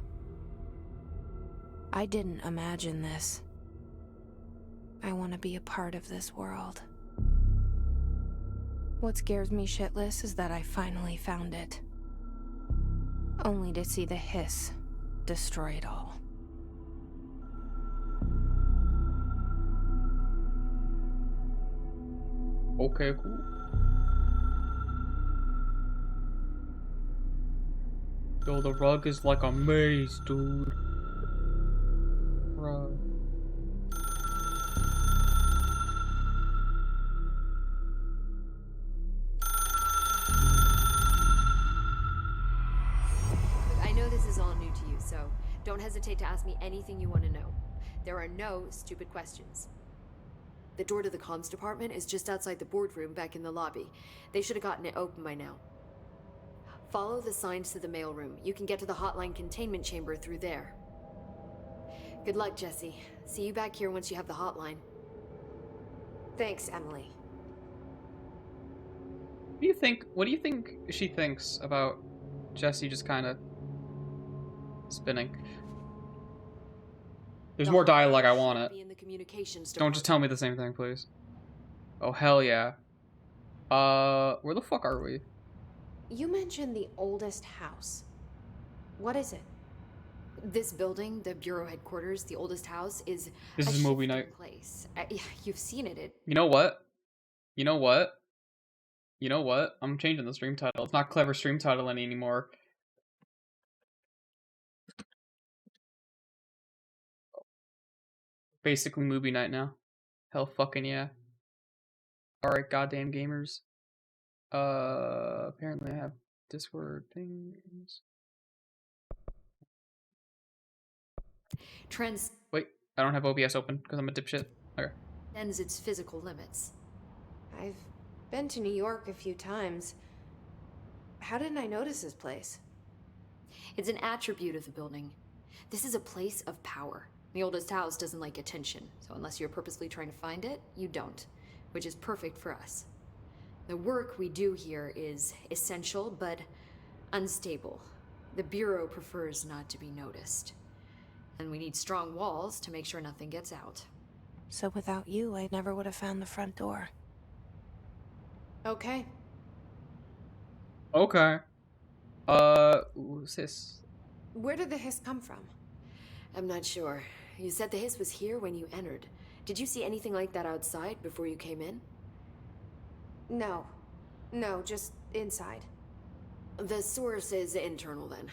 I didn't imagine this. I want to be a part of this world. What scares me shitless is that I finally found it. Only to see the hiss destroy it all. Okay, cool. Yo, the rug is like a maze, dude. Rug. I know this is all new to you, so don't hesitate to ask me anything you want to know. There are no stupid questions. The door to the comms department is just outside the boardroom back in the lobby. They should have gotten it open by now. Follow the signs to the mailroom. You can get to the hotline containment chamber through there. Good luck, Jesse. See you back here once you have the hotline. Thanks, Emily. What do you think she thinks about Jesse just kind of spinning? There's more dialogue, I want it. Be in the communications Don't just tell me the same thing, please. Oh, hell yeah. Where the fuck are we? You mentioned the oldest house. What is it? This building, the Bureau headquarters, the oldest house, is This a is movie shifting night. place. Yeah, you've seen it. You know what? You know what? You know what? I'm changing the stream title. It's not clever stream title anymore. Basically movie night now. Hell fucking yeah. Alright, goddamn gamers. Apparently I have Discord things. Wait, I don't have OBS open because I'm a dipshit. Okay. Transcends its physical limits. I've been to New York a few times. How didn't I notice this place? It's an attribute of the building. This is a place of power. The oldest house doesn't like attention, so unless you're purposely trying to find it, you don't, which is perfect for us. The work we do here is essential, but unstable. The Bureau prefers not to be noticed. And we need strong walls to make sure nothing gets out. So without you, I never would have found the front door. Okay. Okay. Who's this? Where did the hiss come from? I'm not sure. You said the hiss was here when you entered. Did you see anything like that outside before you came in? No. No, just inside. The source is internal then.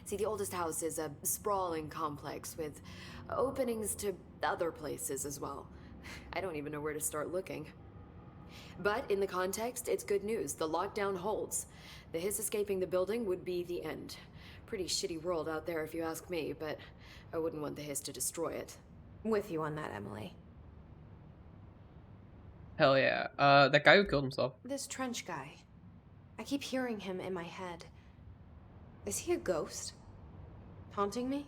See, the oldest house is a sprawling complex with openings to other places as well. I don't even know where to start looking. But in the context, it's good news. The lockdown holds. The hiss escaping the building would be the end. Pretty shitty world out there if you ask me, but I wouldn't want the hiss to destroy it. With you on that, Emily. Hell yeah. That guy who killed himself. This Trench guy. I keep hearing him in my head. Is he a ghost? Haunting me?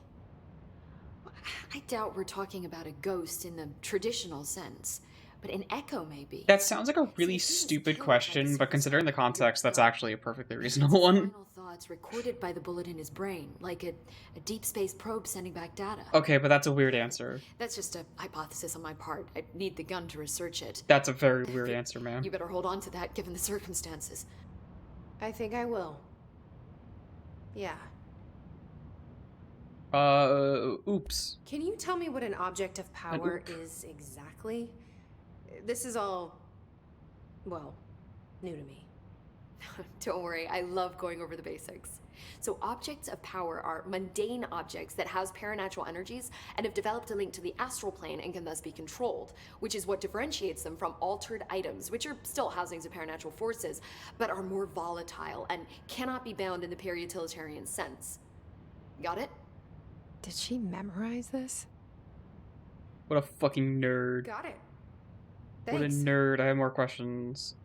I doubt we're talking about a ghost in the traditional sense, but an echo maybe. That sounds like a really stupid question, but considering the context, that's actually a perfectly reasonable one. Final thoughts recorded by the bullet in his brain, like a deep space probe sending back data. Okay, but that's a weird answer. That's just a hypothesis on my part. I need the gun to research it. That's a very weird answer, man. You better hold on to that given the circumstances. I think I will. Yeah. Oops. Can you tell me what an object of power is exactly? This is all, well, new to me. Don't worry, I love going over the basics. So objects of power are mundane objects that house paranatural energies and have developed a link to the astral plane and can thus be controlled, which is what differentiates them from altered items, which are still housings of paranatural forces, but are more volatile and cannot be bound in the peri-utilitarian sense. Got it? Did she memorize this? What a fucking nerd. Got it. What a Thanks. nerd. I have more questions.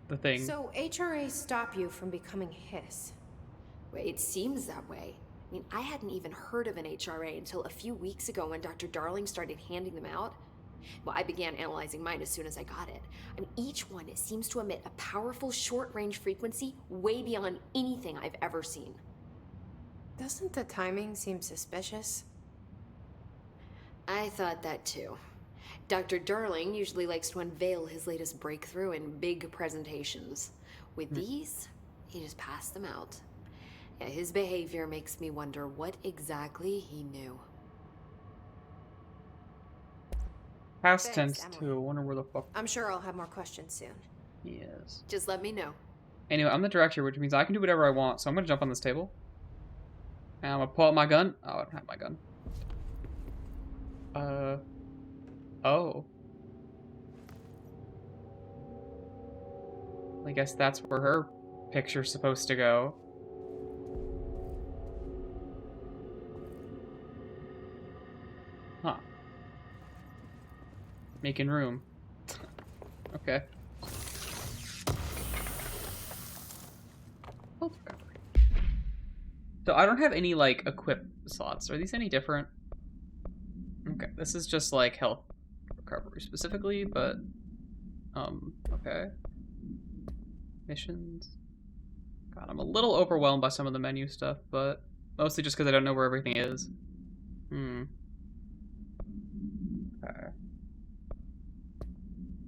The thing. So HRA stop you from becoming Hiss? Well, it seems that way. I mean, I hadn't even heard of an HRA until a few weeks ago when Dr. Darling started handing them out. Well, I began analyzing mine as soon as I got it. I mean, each one seems to emit a powerful short-range frequency way beyond anything I've ever seen. Doesn't the timing seem suspicious? I thought that too. Dr. Darling usually likes to unveil his latest breakthrough in big presentations. With these, he just passed them out. Yeah, his behavior makes me wonder what exactly he knew. Past Thanks, tense Emily. too. I wonder where the fuck I'm sure I'll have more questions soon. he is. Just let me know. Anyway, I'm the director, which means I can do whatever I want. So I'm gonna jump on this table. And I'm gonna pull out my gun. Oh, I don't have my gun. Oh. I guess that's where her picture's supposed to go. Huh. Making room. Okay. Health recovery. So I don't have any, like, equip slots. Are these any different? Okay, this is just, like, health recovery specifically, but... okay. Missions. God, I'm a little overwhelmed by some of the menu stuff, but mostly just because I don't know where everything is. Okay.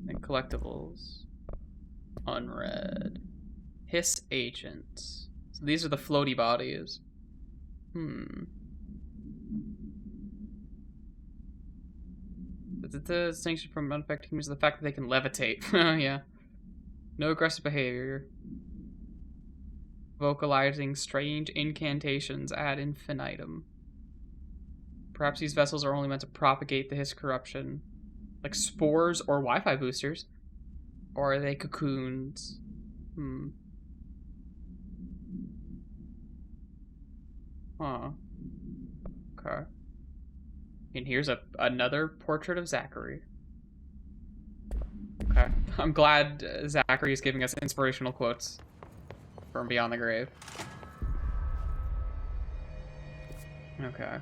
And collectibles. Unread. Hiss agent. So these are the floaty bodies. The distinction from unaffected humans is the fact that they can levitate. Yeah. No aggressive behavior. Vocalizing strange incantations ad infinitum. Perhaps these vessels are only meant to propagate the hiss corruption. Like spores or Wi-Fi boosters. Or are they cocoons? Huh. Okay. And here's another portrait of Zachary. Okay. I'm glad Zachary is giving us inspirational quotes from Beyond the Grave. Okay.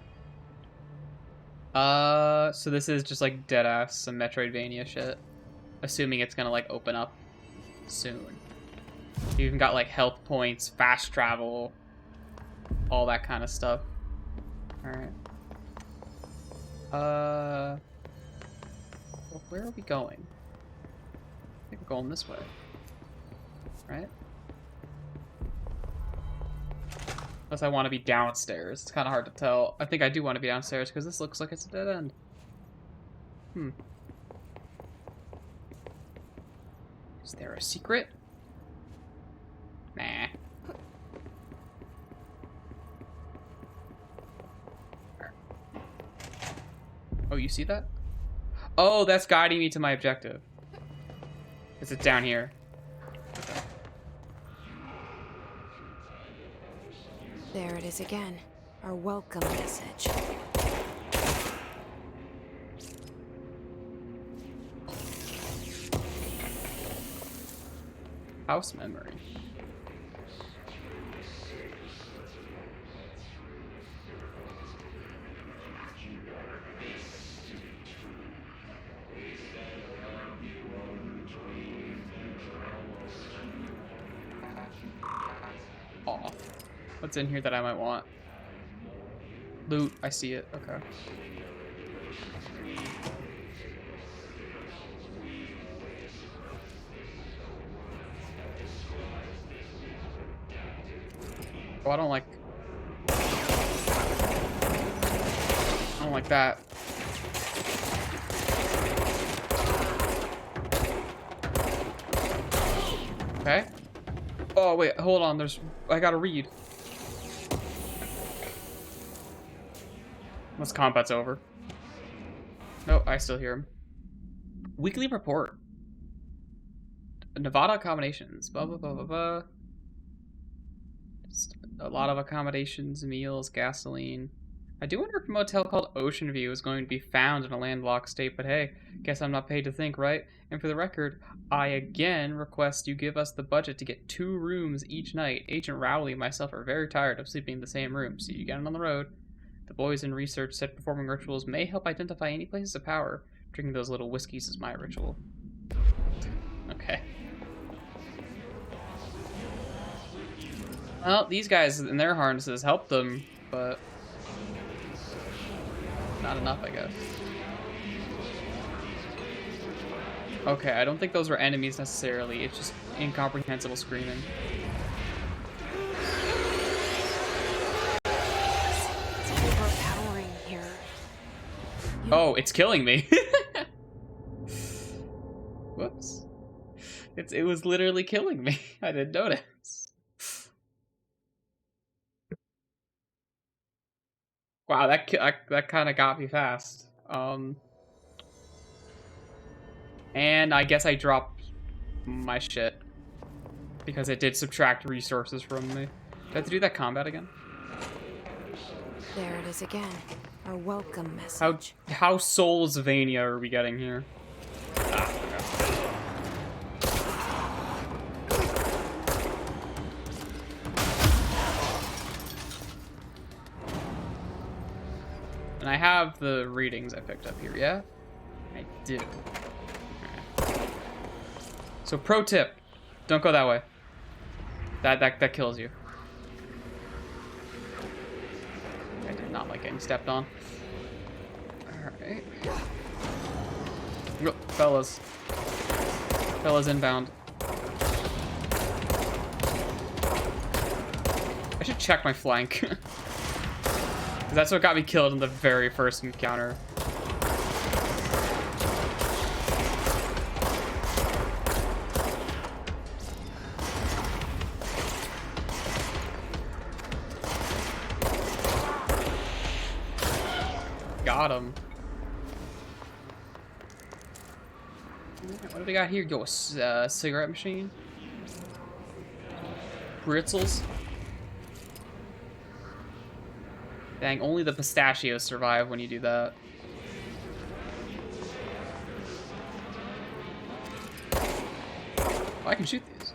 So this is just like deadass some Metroidvania shit. Assuming it's gonna like open up soon. You even got like health points, fast travel, all that kind of stuff. Alright. Well, where are we going? I think we're going this way. Right? Unless I want to be downstairs. It's kind of hard to tell. I think I do want to be downstairs because this looks like it's a dead end. Is there a secret? Nah. Oh, you see that? Oh, that's guiding me to my objective. Is it down here? Okay. There it is again. Our welcome message. House memory. Aw. What's in here that I might want? Loot. I see it. Okay. Oh, I don't like that. Okay. Oh, wait, hold on. I gotta read. Unless combat's over. No, I still hear him. Weekly report. Nevada accommodations. Blah, blah, blah, blah, blah. Just a lot of accommodations, meals, gasoline. I do wonder if a motel called Ocean View is going to be found in a landlocked state, but hey, guess I'm not paid to think, right? And for the record, I again request you give us the budget to get 2 rooms each night. Agent Rowley and myself are very tired of sleeping in the same room. See you again on the road. The boys in research said performing rituals may help identify any places of power. Drinking those little whiskeys is my ritual. Okay. Well, these guys in their harnesses help them, but not enough, I guess. Okay, I don't think those were enemies necessarily. It's just incomprehensible screaming. It's overpowering here. Oh, it's killing me. It was literally killing me. I didn't notice. Wow, that kind of got me fast. And I guess I dropped my shit because it did subtract resources from me. Do I have to do that combat again? There it is again. A welcome message. How Soulsvania are we getting here? Ah, and I have the readings I picked up here, yeah? I do. Right. So pro tip, don't go that way. That kills you. I did not like getting stepped on. Alright. Fellas. Fellas inbound. I should check my flank. That's what got me killed in the very first encounter. Got him. What do we got here? Yo, a cigarette machine. Britzels. Dang, only the pistachios survive when you do that. Oh, I can shoot these.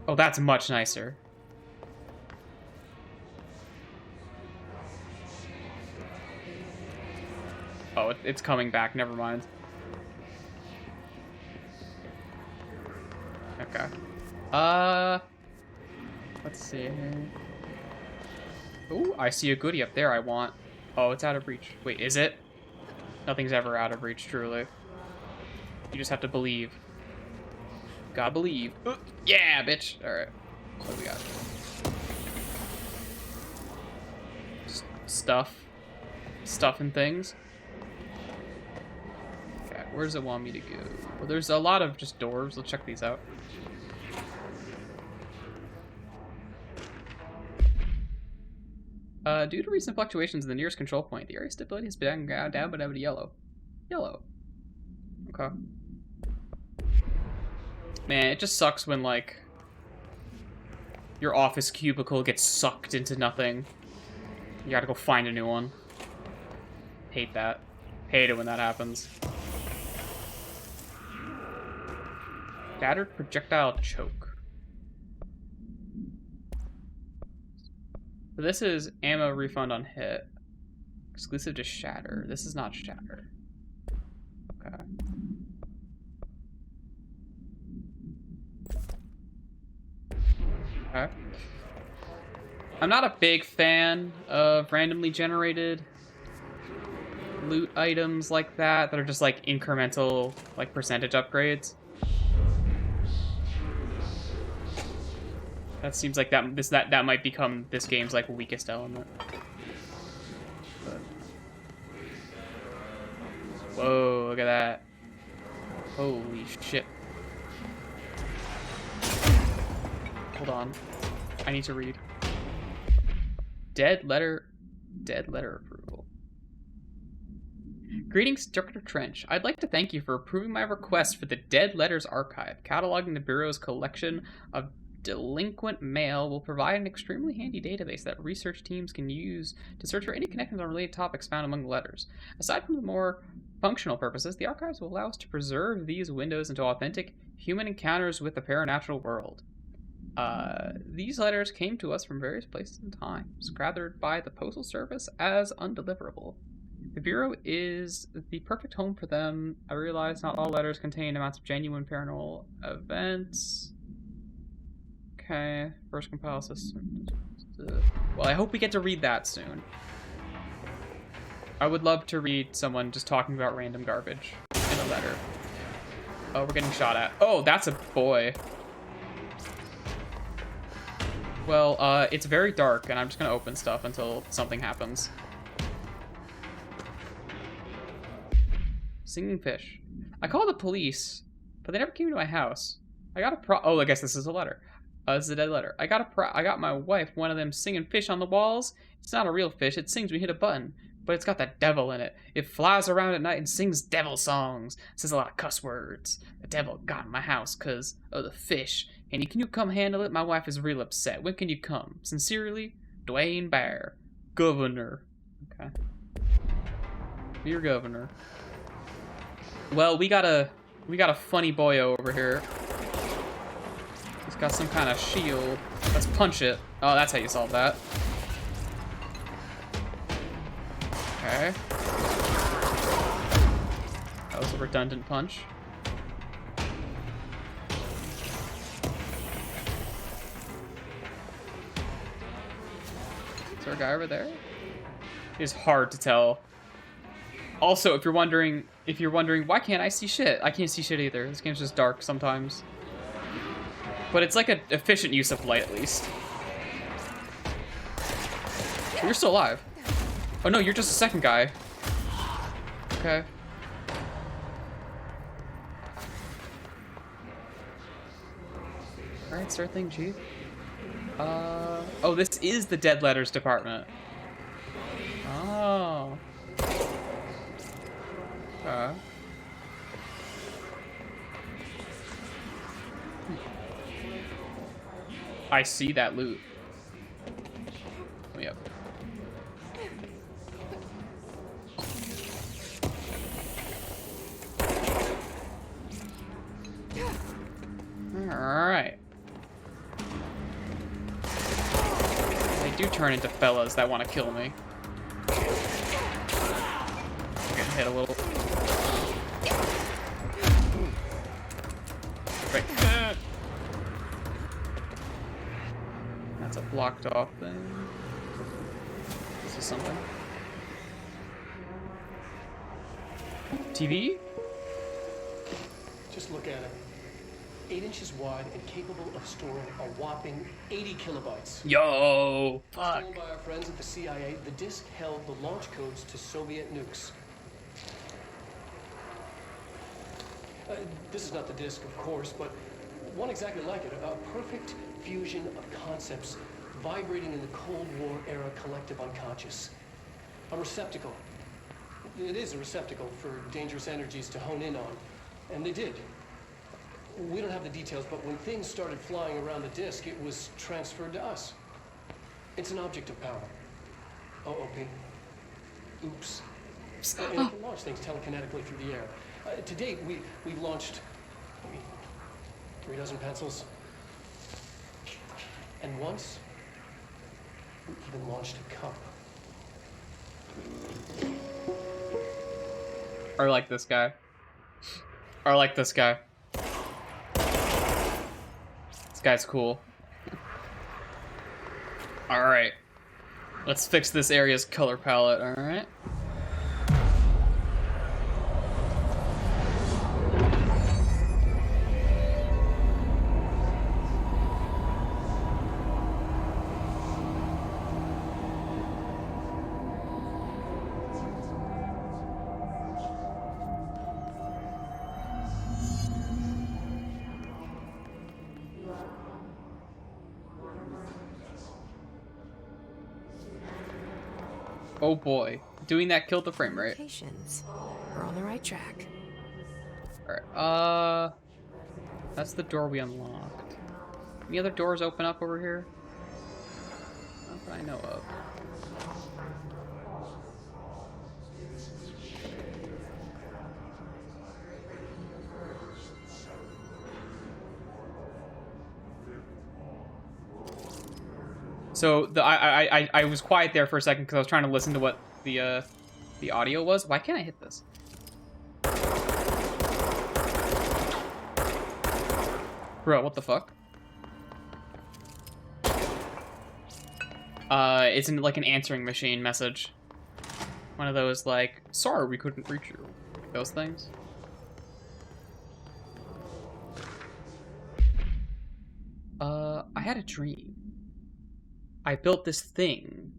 Oh, that's much nicer. Oh, it's coming back. Never mind. Okay. Let's see here. Ooh, I see a goodie up there I want. Oh, it's out of reach. Wait, is it? Nothing's ever out of reach, truly. You just have to believe. Gotta believe. Yeah, bitch. Alright. What do we got? Stuff. Stuff and things. Okay, where does it want me to go? Well, there's a lot of just doors. Let's check these out. Due to recent fluctuations in the nearest control point, the area stability has been down but yellow. Yellow. Okay. Man, it just sucks when, like, your office cubicle gets sucked into nothing. You gotta go find a new one. Hate that. Hate it when that happens. Battered projectile choke. So this is ammo refund on hit. Exclusive to Shatter. This is not Shatter. Okay. Okay. I'm not a big fan of randomly generated loot items like that are just like incremental, like percentage upgrades. That seems like that might become this game's like weakest element. But... Whoa, look at that. Holy shit. Hold on. I need to read. Dead letter approval. Greetings, Dr. Trench. I'd like to thank you for approving my request for the Dead Letters Archive. Cataloging the Bureau's collection of delinquent mail will provide an extremely handy database that research teams can use to search for any connections on related topics found among the letters. Aside from the more functional purposes, the archives will allow us to preserve these windows into authentic human encounters with the paranatural world. These letters came to us from various places and times, gathered by the Postal Service as undeliverable. The Bureau is the perfect home for them. I realize not all letters contain amounts of genuine paranormal events. Okay, first compile system. Well, I hope we get to read that soon. I would love to read someone just talking about random garbage in a letter. Oh, we're getting shot at. Oh, that's a boy. Well, it's very dark, and I'm just gonna open stuff until something happens. Singing fish. I called the police, but they never came to my house. I got a oh, I guess this is a letter. This is a dead letter. I got my wife one of them singing fish on the walls. It's not a real fish. It sings when you hit a button, but it's got that devil in it. It flies around at night and sings devil songs. It says a lot of cuss words. The devil got in my house because of the fish. And can you come handle it? My wife is real upset. When can you come? Sincerely, Dwayne Bear, Governor. Okay. Dear Governor. Well, we got a funny boyo over here. He's got some kind of shield. Let's punch it. Oh, that's how you solve that. Okay. That was a redundant punch. Is there a guy over there? It's hard to tell. Also, if you're wondering why can't I see shit? I can't see shit either. This game's just dark sometimes. But it's like an efficient use of light, at least. Oh, you're still alive. Oh no, you're just a second guy. Okay. Alright, start thing, Chief. Oh, this is the Dead Letters department. Oh. Okay. I see that loot. Let me up. Alright. They do turn into fellas that want to kill me. Getting hit a little. Right. That's a blocked off thing. This is something. TV? Just look at it. 8 inches wide and capable of storing a whopping 80 kilobytes. Yo! Fuck. Stolen by our friends at the CIA, the disk held the launch codes to Soviet nukes. This is not the disk, of course, but one exactly like it. A perfect fusion of concepts vibrating in the Cold War era collective unconscious. A receptacle. It is a receptacle for dangerous energies to hone in on. And they did. We don't have the details, but when things started flying around the disk, it was transferred to us. It's an object of power. OOP. Oops. And it can launch things telekinetically through the air. To date, we've launched 3 dozen pencils. And once, we even launched a cup. Or like this guy. Or like this guy. This guy's cool. Alright. Let's fix this area's color palette, alright? Oh boy. Doing that killed the frame rate. Patience. We're on the right track. Alright, that's the door we unlocked. Any other doors open up over here? Not that I know of. So I was quiet there for a second because I was trying to listen to what the audio was. Why can't I hit this? Bro, what the fuck? It's like an answering machine message. One of those like, sorry we couldn't reach you. Those things. I had a dream. I built this thing.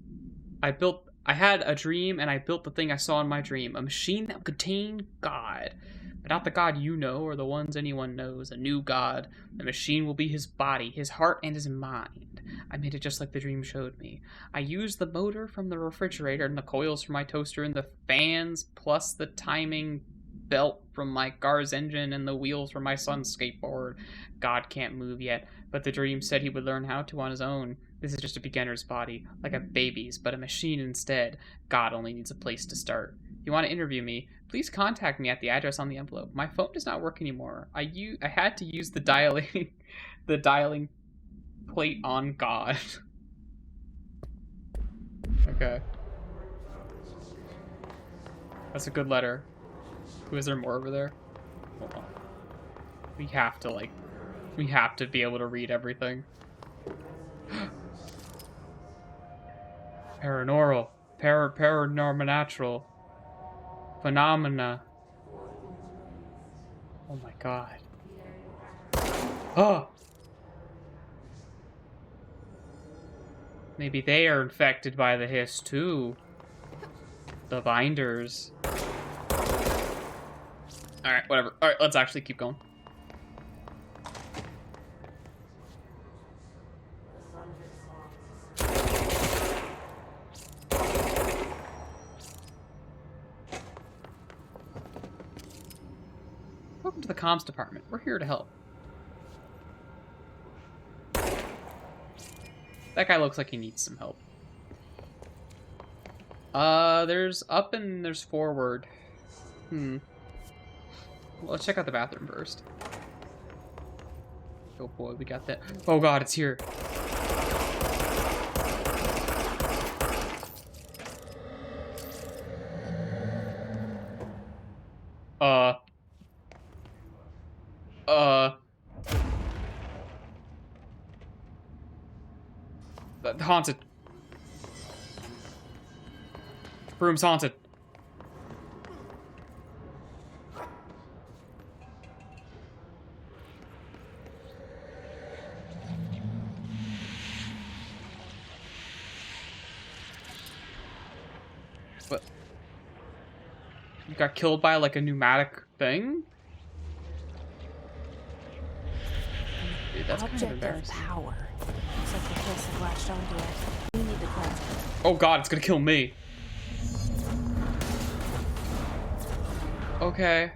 I built I had a dream and I built the thing I saw in my dream. A machine that contained God. But not the God you know or the ones anyone knows. A new God. The machine will be his body, his heart, and his mind. I made it just like the dream showed me. I used the motor from the refrigerator and the coils from my toaster and the fans plus the timing belt from my car's engine and the wheels from my son's skateboard. God can't move yet, but the dream said he would learn how to on his own. This is just a beginner's body, like a baby's, but a machine instead. God only needs a place to start. If you want to interview me, please contact me at the address on the envelope. My phone does not work anymore. I had to use the dialing plate on God. Okay. That's a good letter. Is there more over there? Hold on. We have to be able to read everything. Paranormal phenomena. Oh my god. Oh! Maybe they are infected by the hiss too. The binders. Alright, whatever. Alright, let's actually keep going. Welcome to the comms department. We're here to help. That guy looks like he needs some help. There's up and there's forward. Well, let's check out the bathroom first. Oh boy, we got that. Oh god, it's here. Haunted. Room's haunted. What? You got killed by like a pneumatic thing? Dude, that's kind of Object of embarrassing. power. Looks like the hiss had latched onto it. We need to cleanse it. Oh god, it's gonna kill me. Okay.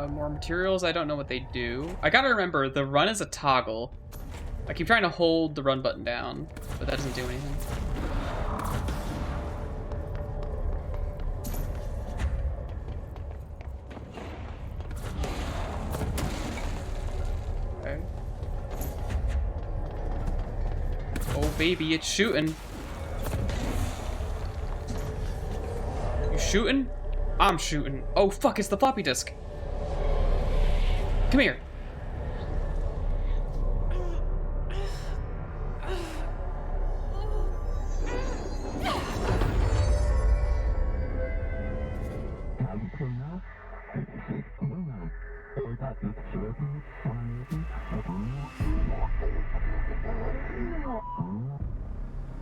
More materials. I don't know what they do. I gotta remember, the run is a toggle. I keep trying to hold the run button down, but that doesn't do anything. Okay. Oh baby, it's shooting. You shooting? I'm shooting. Oh fuck, it's the floppy disk. Come here.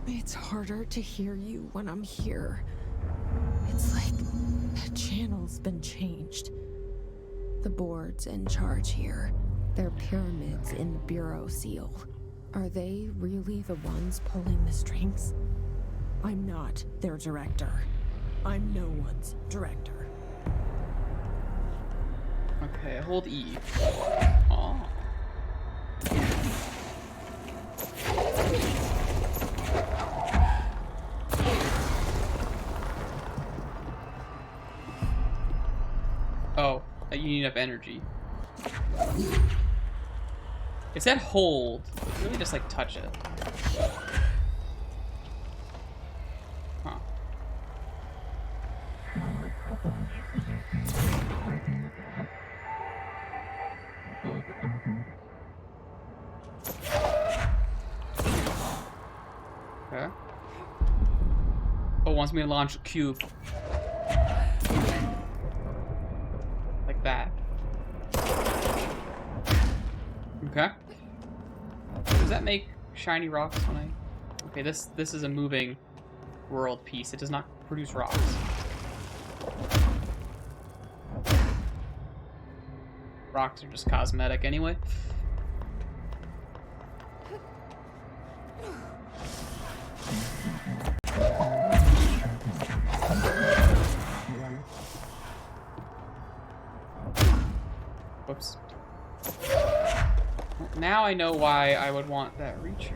It's harder to hear you when I'm here. It's like the channel's been changed. The board's in charge here. They're pyramids in the Bureau seal. Are they really the ones pulling the strings? I'm not their director. I'm no one's director. Okay, hold E. Oh. Oh, you need enough energy. It said hold. Really just like touch it. Huh. Okay. Oh, wants me to launch a cube. Okay. Does that make shiny rocks when I... Okay, this is a moving world piece. It does not produce rocks. Rocks are just cosmetic anyway. Whoops. Now I know why I would want that reacher.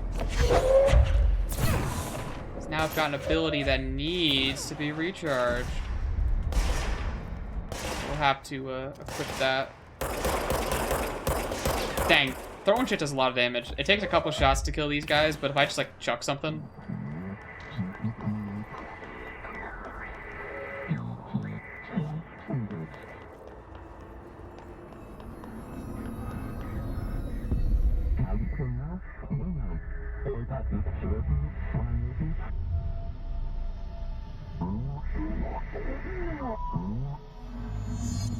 Now I've got an ability that needs to be recharged. We'll have to equip that. Dang, throwing shit does a lot of damage. It takes a couple shots to kill these guys, but if I just like chuck something.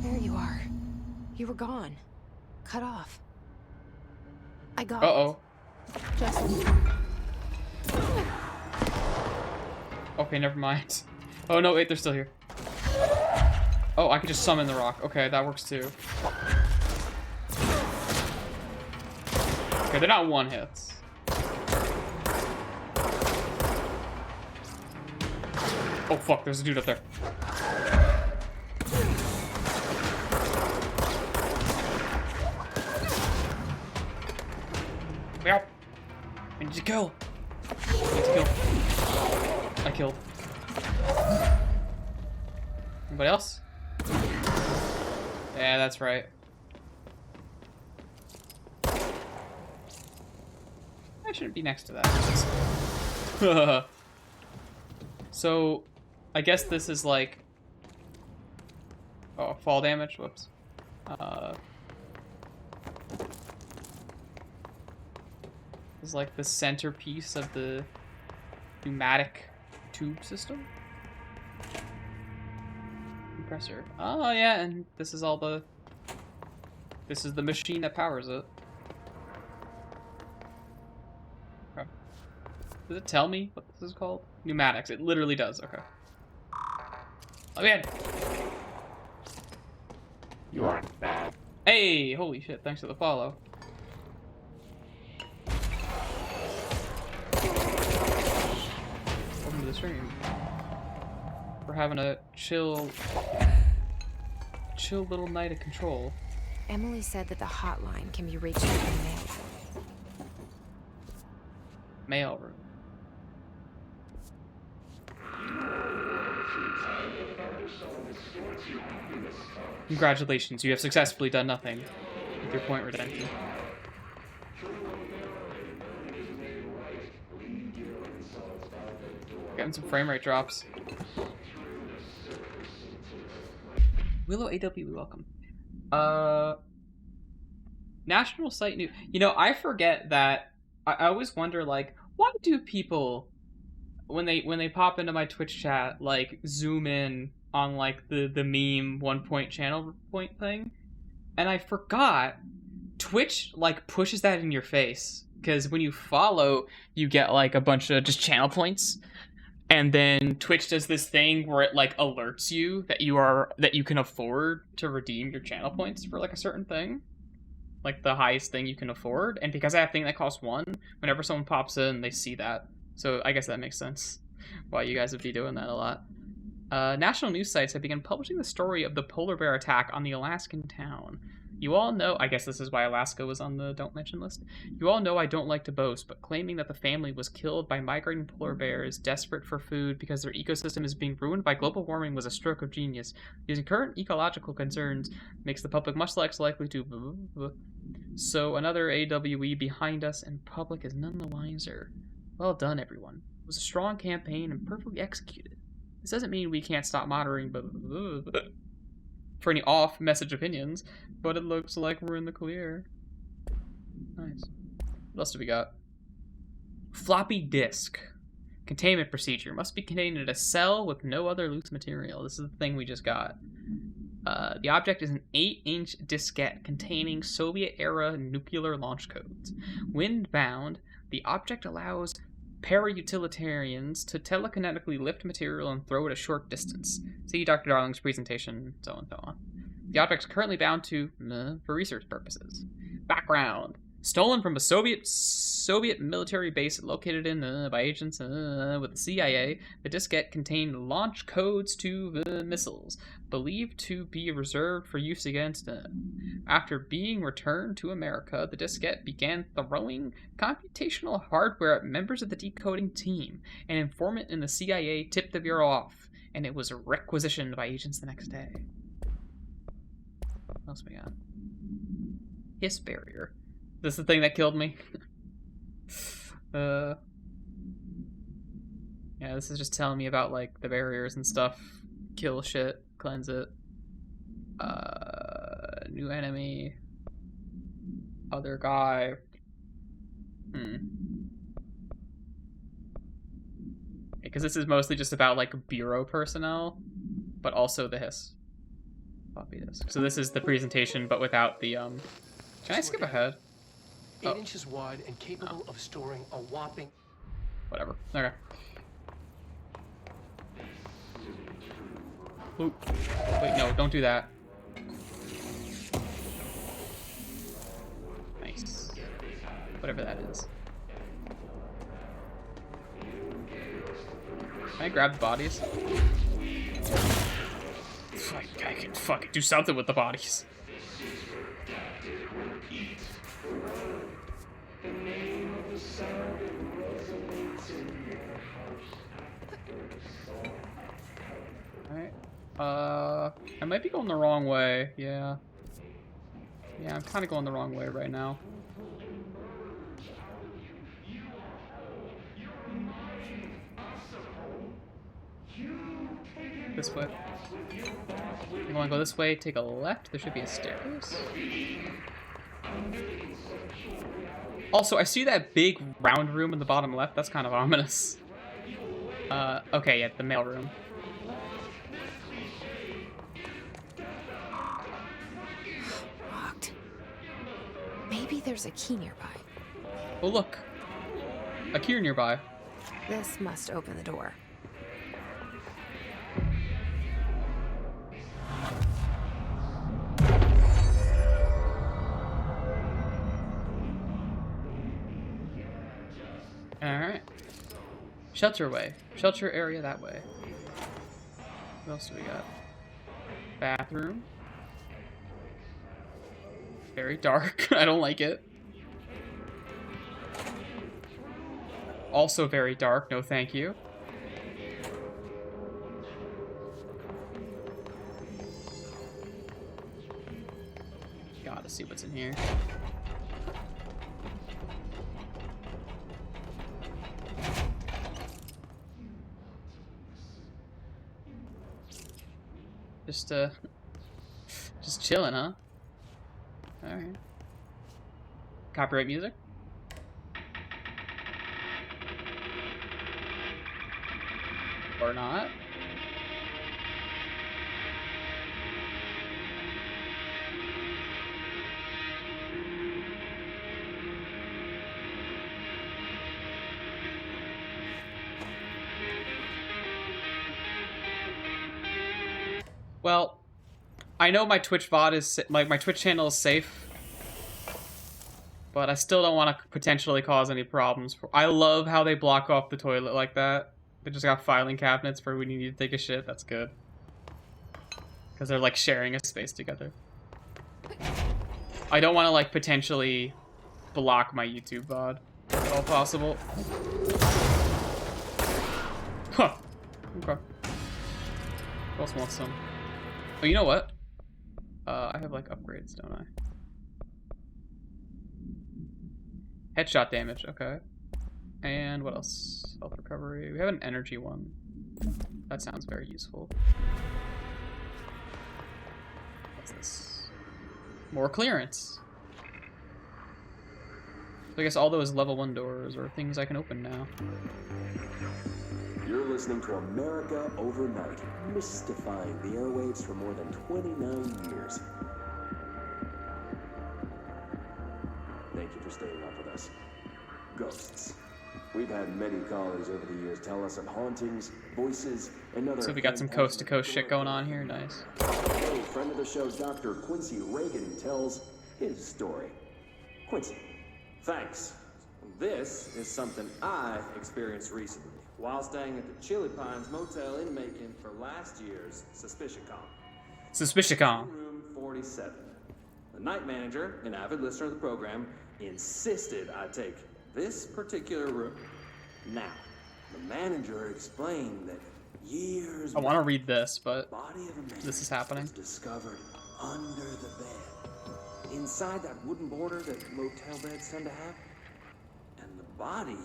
There you are. You were gone. Cut off. I got Uh-oh. it. Just... Okay, never mind. Oh, no, wait, they're still here. Oh, I could just summon the rock. Okay, that works too. Okay, they're not one hits. Oh, fuck, there's a dude up there. Yep. I need to kill. I killed. Anybody else? Yeah, that's right. I shouldn't be next to that. So, I guess this is like... Oh, fall damage? Whoops. Is like the centerpiece of the pneumatic tube system. Compressor. Oh yeah, and this is all the... This is the machine that powers it. Okay. Does it tell me what this is called? Pneumatics. It literally does. Okay. Let me in. You aren't bad. Hey! Holy shit, thanks for the follow. Welcome to the stream. We're having a chill little night of control. Emily said that the hotline can be reached through the mail. Mail room. Congratulations, you have successfully done nothing with your point redemption. Getting some frame rate drops. Willow AW, welcome. National site new. You know, I forget that. I always wonder, like, why do people, when they pop into my Twitch chat, like zoom in on like the meme 1 point channel point thing, and I forgot Twitch like pushes that in your face, because when you follow, you get like a bunch of just channel points. And then Twitch does this thing where it like alerts you that you can afford to redeem your channel points for like a certain thing, like the highest thing you can afford. And because I have a thing that costs 1, whenever someone pops in, they see that. So I guess that makes sense why you guys would be doing that a lot. National news sites have begun publishing the story of the polar bear attack on the Alaskan town. You all know, I guess this is why Alaska was on the don't mention list. You all know I don't like to boast, but claiming that the family was killed by migrating polar bears desperate for food because their ecosystem is being ruined by global warming was a stroke of genius. Using current ecological concerns makes the public much less likely to... So another AWE behind us, and public is none the wiser. Well done, everyone. It was a strong campaign and perfectly executed. This doesn't mean we can't stop monitoring for any off-message opinions, but it looks like we're in the clear. Nice. What else do we got? Floppy disk. Containment procedure. Must be contained in a cell with no other loose material. This is the thing we just got. The object is an 8-inch diskette containing Soviet-era nuclear launch codes. Wind-bound, the object allows para-utilitarians to telekinetically lift material and throw it a short distance. See Dr. Darling's presentation, so and so on. The object is currently bound to for research purposes. Background. Stolen from a Soviet military base located in by agents with the CIA, the diskette contained launch codes to missiles, believed to be reserved for use against After being returned to America, the diskette began throwing computational hardware at members of the decoding team. An informant in the CIA tipped the bureau off, and it was requisitioned by agents the next day. What else we got? Hiss barrier. This is the thing that killed me. Yeah, this is just telling me about, like, the barriers and stuff. Kill shit, cleanse it. New enemy. Other guy. Because this is mostly just about, like, bureau personnel, but also the hiss. Floppy disk. So this is the presentation, but without the, Can I skip ahead? 8 inches wide and capable of storing a whopping... Whatever. Okay. Ooh. Wait, no, don't do that. Nice. Whatever that is. Can I grab the bodies? I can fucking do something with the bodies. Alright. I might be going the wrong way. Yeah. Yeah, I'm kind of going the wrong way right now. This way. You want to go this way, take a left. There should be a staircase. Also, I see that big round room in the bottom left. That's kind of ominous. Okay, yeah, the mail room. Locked. Maybe there's a key nearby. Oh, look. A key nearby. This must open the door. Alright. Shelter way. Shelter area that way. What else do we got? Bathroom. Very dark. I don't like it. Also very dark. No thank you. Gotta see what's in here. Just chilling, huh? Alright. Copyright music? Or not? Well, I know my Twitch VOD is like my Twitch channel is safe, but I still don't want to potentially cause any problems. I love how they block off the toilet like that. They just got filing cabinets for when you need to take a shit. That's good, because they're like sharing a space together. I don't want to like potentially block my YouTube VOD if at all possible. Huh. Okay. Who else wants some? Oh, you know what? I have, like, upgrades, don't I? Headshot damage, okay. And what else? Health recovery. We have an energy one. That sounds very useful. What's this? More clearance. So I guess all those level 1 doors are things I can open now. You're listening to America Overnight, mystifying the airwaves for more than 29 years. Thank you for staying up with us. Ghosts. We've had many callers over the years tell us of hauntings, voices, and other... So we got some coast-to-coast shit going on here. Nice. Hey, friend of the show, Dr. Quincy Reagan tells his story. Quincy. Thanks. This is something I experienced recently while staying at the Chili Pines Motel in Macon for last year's SuspiciaCon. SuspiciaCon. Room 47. The night manager, an avid listener of the program, insisted I take this particular room. Now, the manager explained that years I want to read this, but body of a man this is happening. was discovered under the bed, inside that wooden border that motel beds tend to have. And the body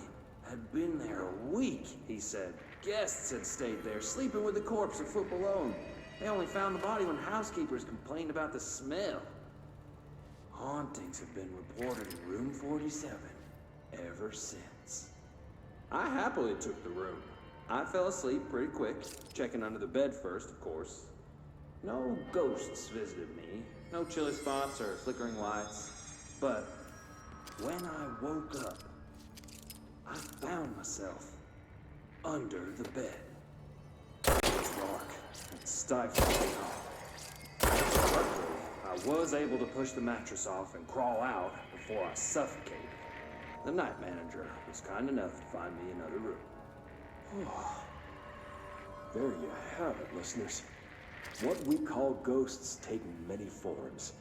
had been there a week, he said. Guests had stayed there, sleeping with the corpse a foot below. They only found the body when housekeepers complained about the smell. Hauntings have been reported in room 47 ever since. I happily took the room. I fell asleep pretty quick, checking under the bed first, of course. No ghosts visited me, no chilly spots or flickering lights. But when I woke up, I found myself under the bed. It was dark and stifling. Luckily, I was able to push the mattress off and crawl out before I suffocated. The night manager was kind enough to find me another room. There you have it, listeners. What we call ghosts take many forms.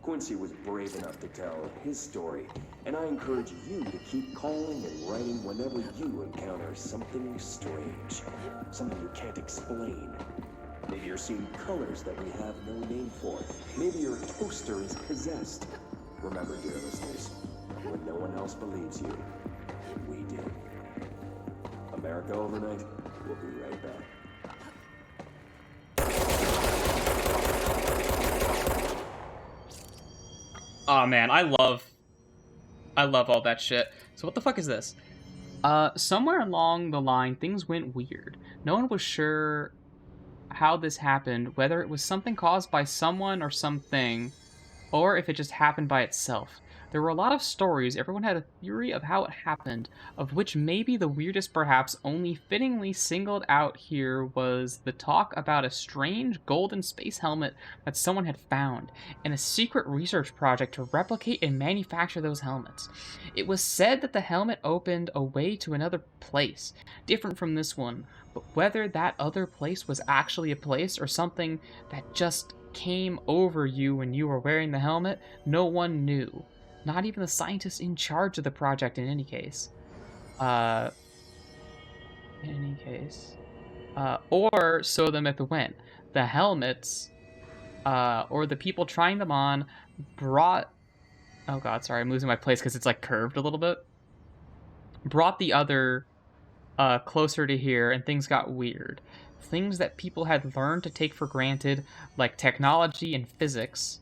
Quincy was brave enough to tell his story, and I encourage you to keep calling and writing whenever you encounter something strange, something you can't explain. Maybe you're seeing colors that we have no name for. Maybe your toaster is possessed. Remember, dear listeners, when no one else believes you, we do. America Overnight, we'll be right back. Oh man, I love all that shit. So what the fuck is this? Somewhere along the line, things went weird. No one was sure how this happened, whether it was something caused by someone or something, or if it just happened by itself. There were a lot of stories, everyone had a theory of how it happened, of which maybe the weirdest, perhaps only fittingly singled out here, was the talk about a strange golden space helmet that someone had found, and a secret research project to replicate and manufacture those helmets. It was said that the helmet opened a way to another place, different from this one, but whether that other place was actually a place or something that just came over you when you were wearing the helmet, no one knew. Not even the scientists in charge of the project in any case. Or so the myth went. The helmets, or the people trying them on, brought... Oh god, sorry, I'm losing my place because it's like curved a little bit. Brought the other closer to here, and things got weird. Things that people had learned to take for granted, like technology and physics,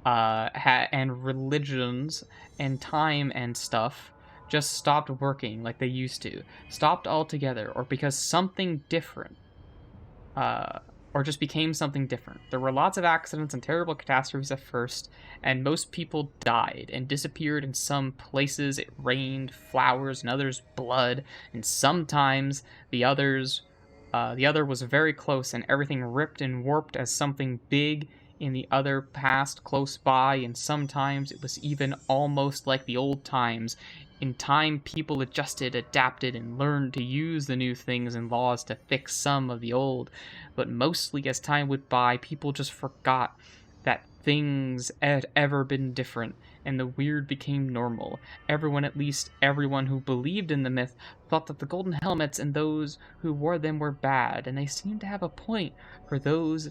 and religions and time and stuff, just stopped working like they used to. Stopped altogether, or because something different, or just became something different. There were lots of accidents and terrible catastrophes at first, and most people died and disappeared. In some places it rained flowers, and others blood, and sometimes the other was very close, and everything ripped and warped as something big in the other passed close by, and sometimes it was even almost like the old times. In time, people adjusted, adapted, and learned to use the new things and laws to fix some of the old, but mostly as time went by, people just forgot that things had ever been different, and the weird became normal. Everyone, at least everyone who believed in the myth, thought that the golden helmets and those who wore them were bad, and they seemed to have a point, for those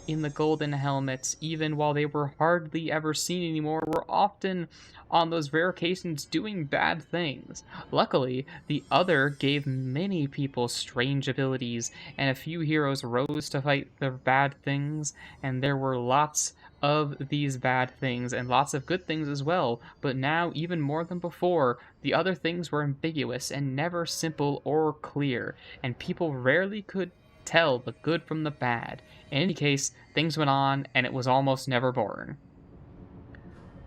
in the golden helmets, even while they were hardly ever seen anymore, were often, on those rare occasions, doing bad things. Luckily, the other gave many people strange abilities, and a few heroes rose to fight the bad things, and there were lots of these bad things and lots of good things as well, but now, even more than before, the other things were ambiguous and never simple or clear, and people rarely could tell the good from the bad. In any case, things went on, and it was almost never boring.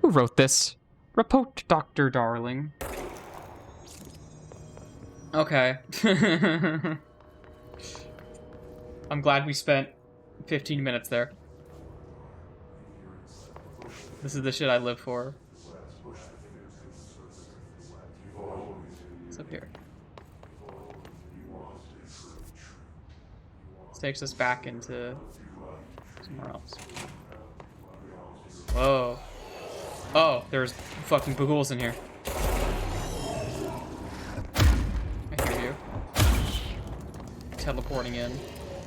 Who wrote this? Report, Dr. Darling. Okay. I'm glad we spent 15 minutes there. This is the shit I live for. What's up here? This takes us back into somewhere else. Whoa. Oh, there's fucking bagools in here. I hear you. Teleporting in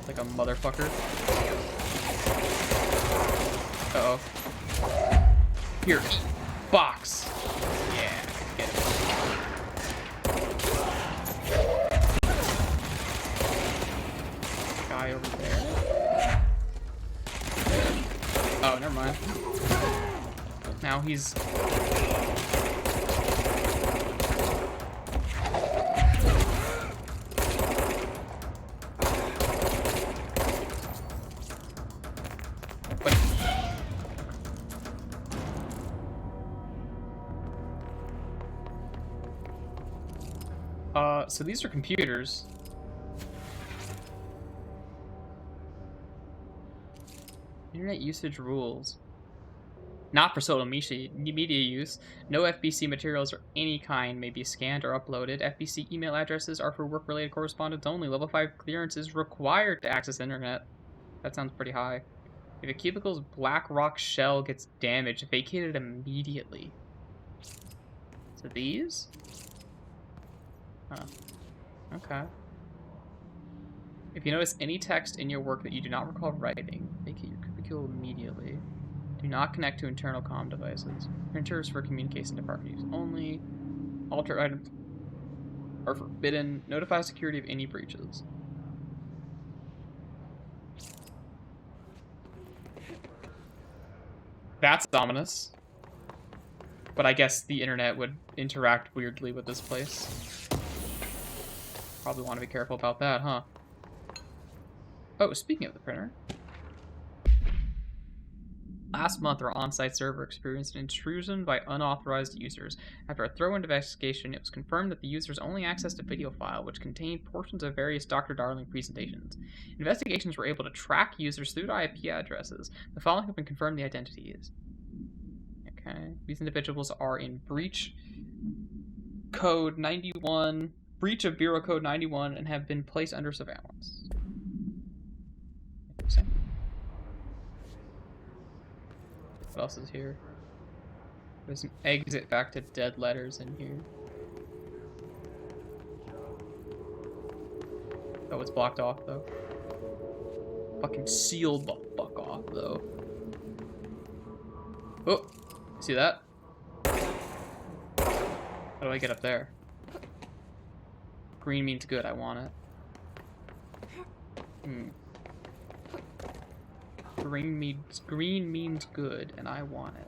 like a motherfucker. Uh-oh. Here. Box. Yeah. Get it. Guy over there. Oh, never mind. Now he's... so these are computers. Internet usage rules. Not for social media use. No FBC materials of any kind may be scanned or uploaded. FBC email addresses are for work-related correspondence only. Level 5 clearance is required to access the internet. That sounds pretty high. If a cubicle's black rock shell gets damaged, vacate it immediately. So these? Huh. Okay. If you notice any text in your work that you do not recall writing, vacate your cubicule immediately. Do not connect to internal comm devices. Printers for communication department use only. Altered items are forbidden. Notify security of any breaches. That's ominous. But I guess the internet would interact weirdly with this place. Probably want to be careful about that, huh? Oh, speaking of the printer. Last month, our on-site server experienced an intrusion by unauthorized users. After a thorough investigation, it was confirmed that the users only accessed a video file which contained portions of various Dr. Darling presentations. Investigations were able to track users through the IP addresses. The following have been confirmed the identities. Okay, these individuals are in breach code 91, breach of Bureau Code 91, and have been placed under surveillance. Interesting. What else is here? There's an exit back to dead letters in here. Oh, it's blocked off though. Fucking sealed the fuck off though. Oh, see that? How do I get up there? Green means good, I want it. Green means good, and I want it.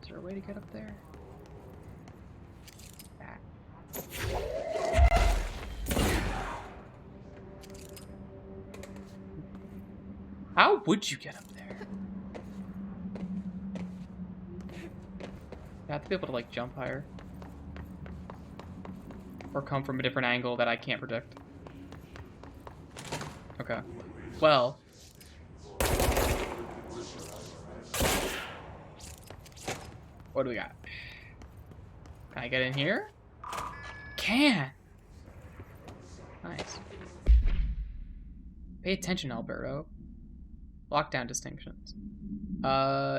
Is there a way to get up there? Back. How would you get up there? You have to be able to, like, jump higher. Or come from a different angle that I can't predict. Okay. Well... what do we got? Can I get in here? Can! Nice. Pay attention, Alberto. Lockdown distinctions.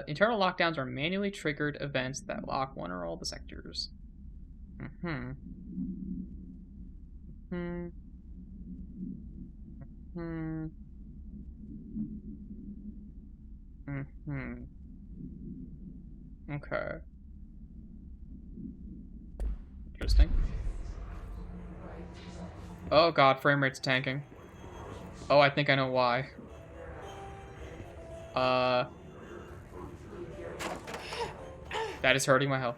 Internal lockdowns are manually triggered events that lock one or all the sectors. Okay. Interesting. Oh god, frame rate's tanking. Oh, I think I know why. That is hurting my health.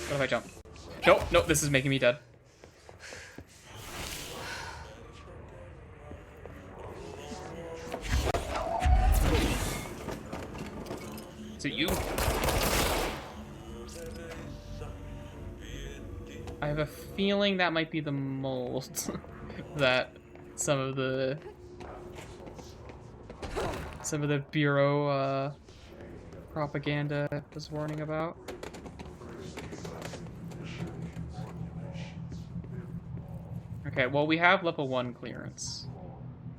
What if I jump? Nope, nope, this is making me dead. Is it you? I have a feeling that might be the mold that some of the Bureau propaganda was warning about. Okay, well, we have level 1 clearance.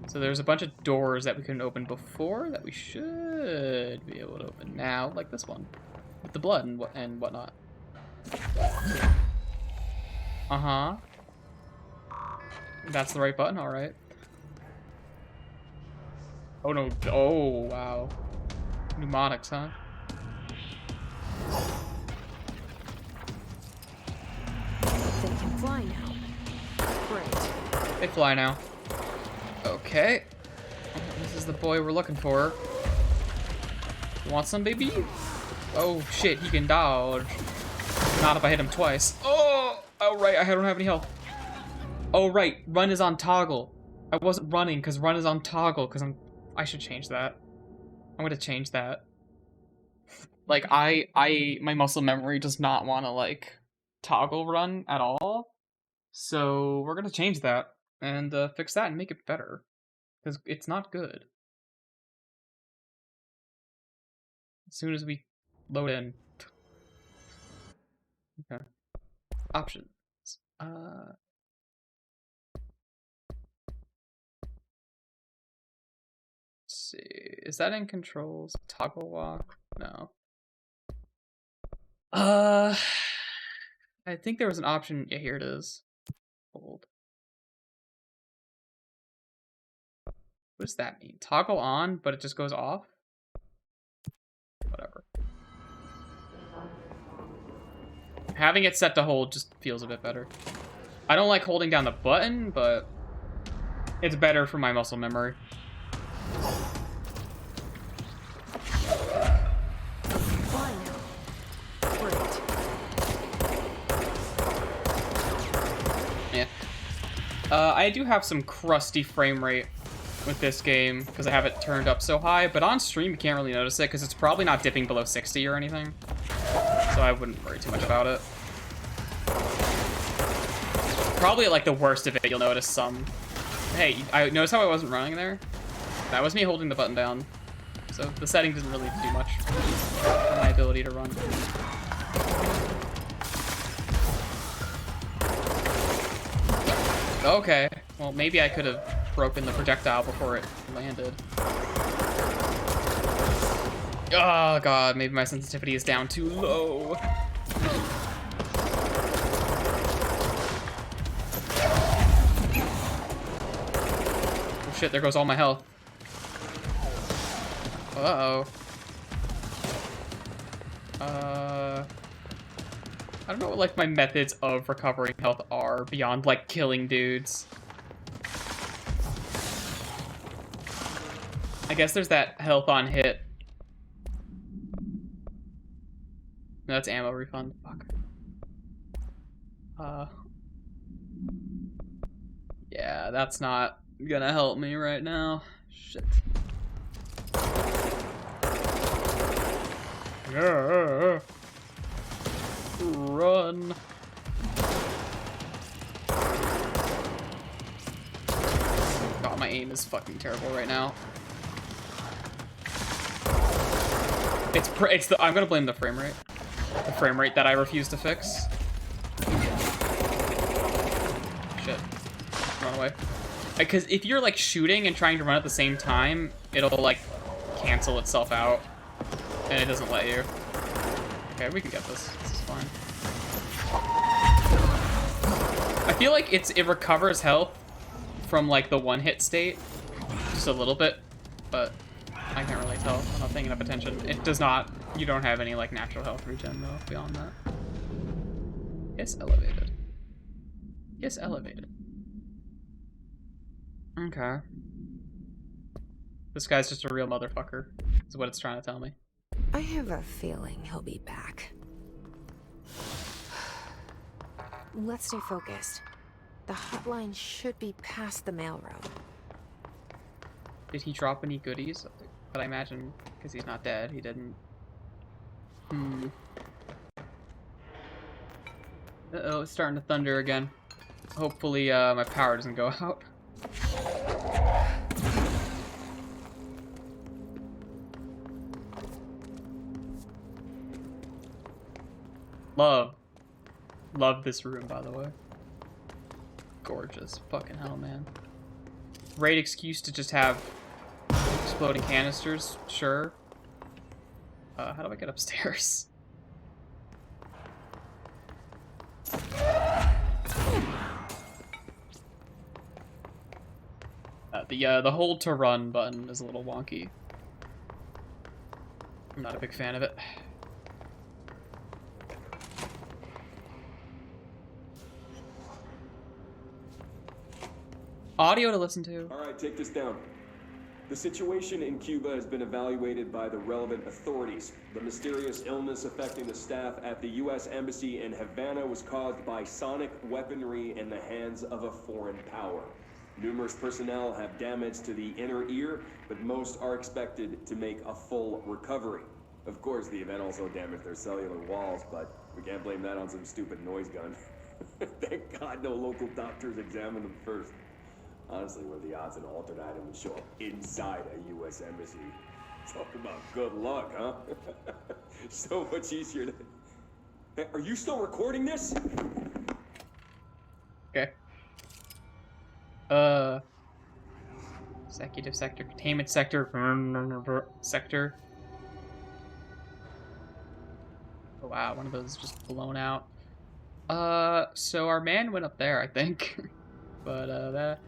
So there's a bunch of doors that we couldn't open before that we should be able to open now, like this one, with the blood and whatnot. Uh-huh. That's the right button, alright. Oh no, oh wow. Mnemonics, huh? They can fly now. Great. They fly now. Okay. This is the boy we're looking for. Want some, baby? Oh shit, he can dodge. Not if I hit him twice. Oh! Oh right, I don't have any health. Oh right, run is on toggle. I wasn't running because run is on toggle because I should change that. I'm gonna change that. Like my muscle memory does not want to like toggle run at all. So we're gonna change that and fix that and make it better. Because it's not good. As soon as we load in. Okay. Options. Let's see. Is that in controls? Toggle walk? No. I think there was an option. Yeah, here it is. Hold. What does that mean? Toggle on, but it just goes off? Whatever. Having it set to hold just feels a bit better. I don't like holding down the button, but it's better for my muscle memory. Fly now. Great. Yeah. I do have some crusty frame rate with this game because I have it turned up so high, but on stream you can't really notice it because it's probably not dipping below 60 or anything. So I wouldn't worry too much about it. Probably at like the worst of it, you'll notice some. Hey, I notice how I wasn't running there? That was me holding the button down. So the setting didn't really do much for my ability to run. Okay, well maybe I could have broken the projectile before it landed. Oh god, maybe my sensitivity is down too low. Oh shit, there goes all my health. Uh-oh. I don't know what like my methods of recovering health are beyond like killing dudes. I guess there's that health on hit. No, that's ammo refund. Fuck. Yeah, that's not gonna help me right now. Shit. Yeah. Run. God, my aim is fucking terrible right now. It's the I'm gonna blame the frame rate. The frame rate that I refuse to fix. Shit. Run away. Because if you're like shooting and trying to run at the same time, it'll like cancel itself out. And it doesn't let you. Okay, we can get this. This is fine. I feel like it recovers health from like the one-hit state. Just a little bit. But I can't really tell. I'm not paying enough attention. It does not. You don't have any like natural health regen though beyond that. Yes, elevated. Yes, elevated. Okay. This guy's just a real motherfucker, is what it's trying to tell me. I have a feeling he'll be back. Let's stay focused. The hotline should be past the mailroom. Did he drop any goodies? But I imagine, because he's not dead, he didn't. Uh-oh, it's starting to thunder again. Hopefully, my power doesn't go out. Love this room, by the way. Gorgeous. Fucking hell, man. Great excuse to just have exploding canisters, sure. How do I get upstairs? The hold to run button is a little wonky. I'm not a big fan of it. Audio to listen to. Alright, take this down. The situation in Cuba has been evaluated by the relevant authorities. The mysterious illness affecting the staff at the U.S. Embassy in Havana was caused by sonic weaponry in the hands of a foreign power. Numerous personnel have damage to the inner ear, but most are expected to make a full recovery. Of course, the event also damaged their cellular walls, but we can't blame that on some stupid noise gun. Thank God no local doctors examined them first. Honestly, what are the odds an altered item would show up inside a U.S. embassy? Talk about good luck, huh? So much easier to... Hey, are you still recording this? Okay. Executive sector, containment sector, sector. Oh wow, one of those is just blown out. So our man went up there, I think. But, that...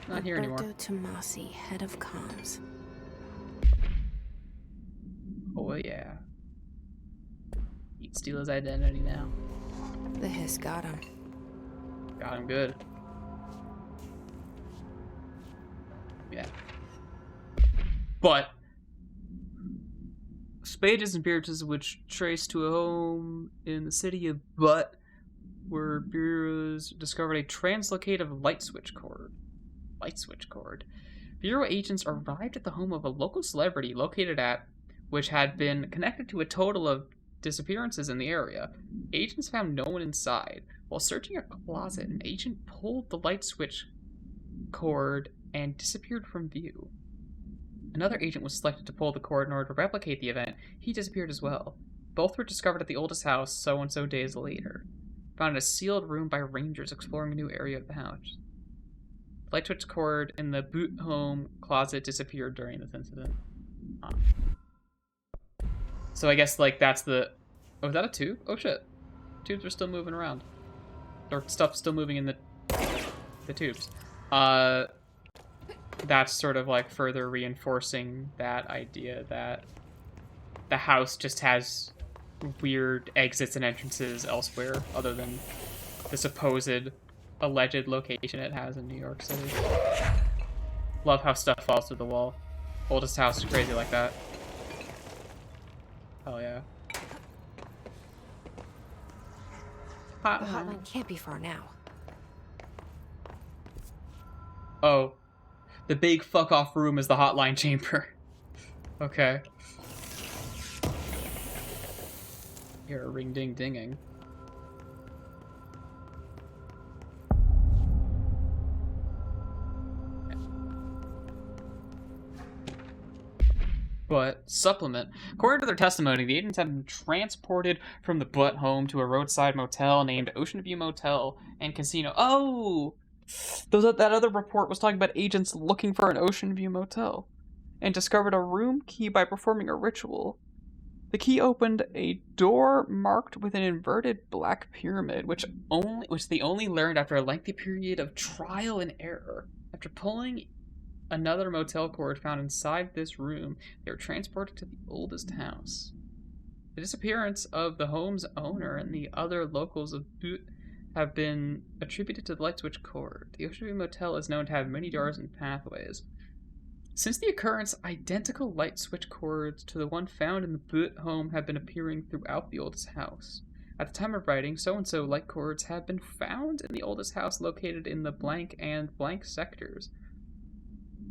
Not here anymore. Roberto Tomasi, head of comms. Oh yeah. He'd steal his identity now. The hiss got him. Got him good. Yeah. But Spade's appearances, which trace to a home in the city of Butt, where bureaus discovered a translocative light switch cord. Bureau agents arrived at the home of a local celebrity located at, which had been connected to a total of disappearances in the area. Agents found no one inside. While searching a closet, an agent pulled the light switch cord and disappeared from view. Another agent was selected to pull the cord in order to replicate the event. He disappeared as well. Both were discovered at the oldest house so-and-so days later. Found in a sealed room by rangers exploring a new area of the house. The light switch cord in the boot home closet disappeared during this incident. So I guess, like, that's the... Oh, is that a tube? Oh, shit. Tubes are still moving around. Or stuff's still moving in the tubes. That's sort of, like, further reinforcing that idea that the house just has weird exits and entrances elsewhere other than the supposed alleged location it has in New York City. Love how stuff falls through the wall. Oldest house is crazy like that. Hell yeah. The hotline can't be far now. Oh. The big fuck off room is the hotline chamber. Okay. You're a ring ding dinging. But, supplement. According to their testimony, the agents have been transported from the Butt home to a roadside motel named Ocean View Motel and Casino. Oh! That other report was talking about agents looking for an Ocean View Motel and discovered a room key by performing a ritual. The key opened a door marked with an inverted black pyramid, which they only learned after a lengthy period of trial and error. After pulling another motel cord found inside this room, they were transported to the oldest house. The disappearance of the home's owner and the other locals of Butte have been attributed to the light switch cord. The Ocean View Motel is known to have many doors and pathways. Since the occurrence, identical light switch cords to the one found in the Boot home have been appearing throughout the oldest house. At the time of writing, so-and-so light cords have been found in the oldest house located in the blank and blank sectors.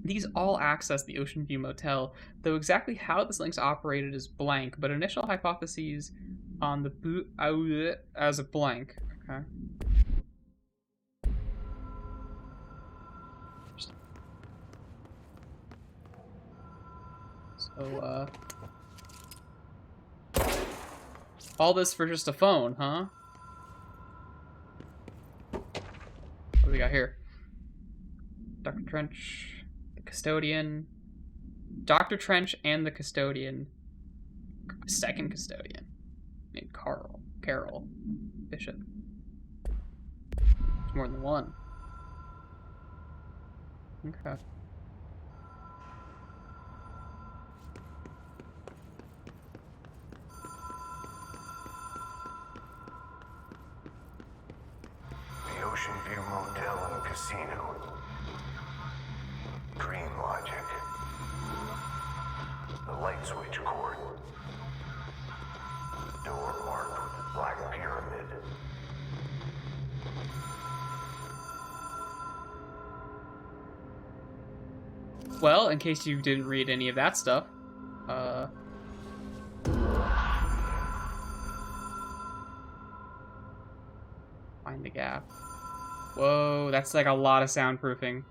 These all access the Ocean View Motel, though exactly how this link's operated is blank, but initial hypotheses on the Boot as a blank. Okay. So, all this for just a phone, huh? What do we got here? Dr. Trench, the custodian. Dr. Trench and the custodian. Second custodian. Named Carol. Bishop. There's more than one. Okay. Ocean View Motel and Casino. Dream logic. The light switch cord. Door marked with black pyramid. Well, in case you didn't read any of that stuff, find the gap. Whoa, that's like a lot of soundproofing.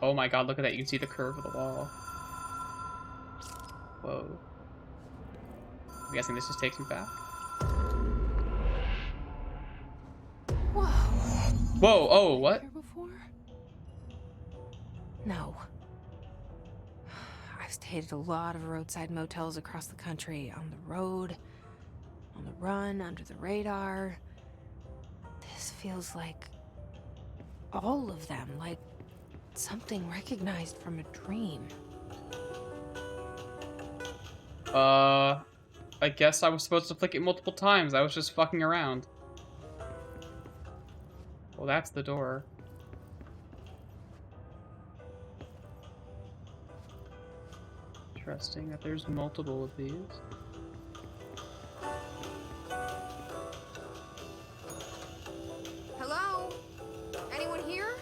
Oh my god, look at that. You can see the curve of the wall. Whoa. I'm guessing this just takes me back. Whoa. Whoa, oh, what? Here before? No. I've stayed at a lot of roadside motels across the country, on the road, on the run, under the radar. This feels like all of them, like something recognized from a dream. I guess I was supposed to flick it multiple times. I was just fucking around. Well, that's the door. Interesting that there's multiple of these. Hello? Anyone here?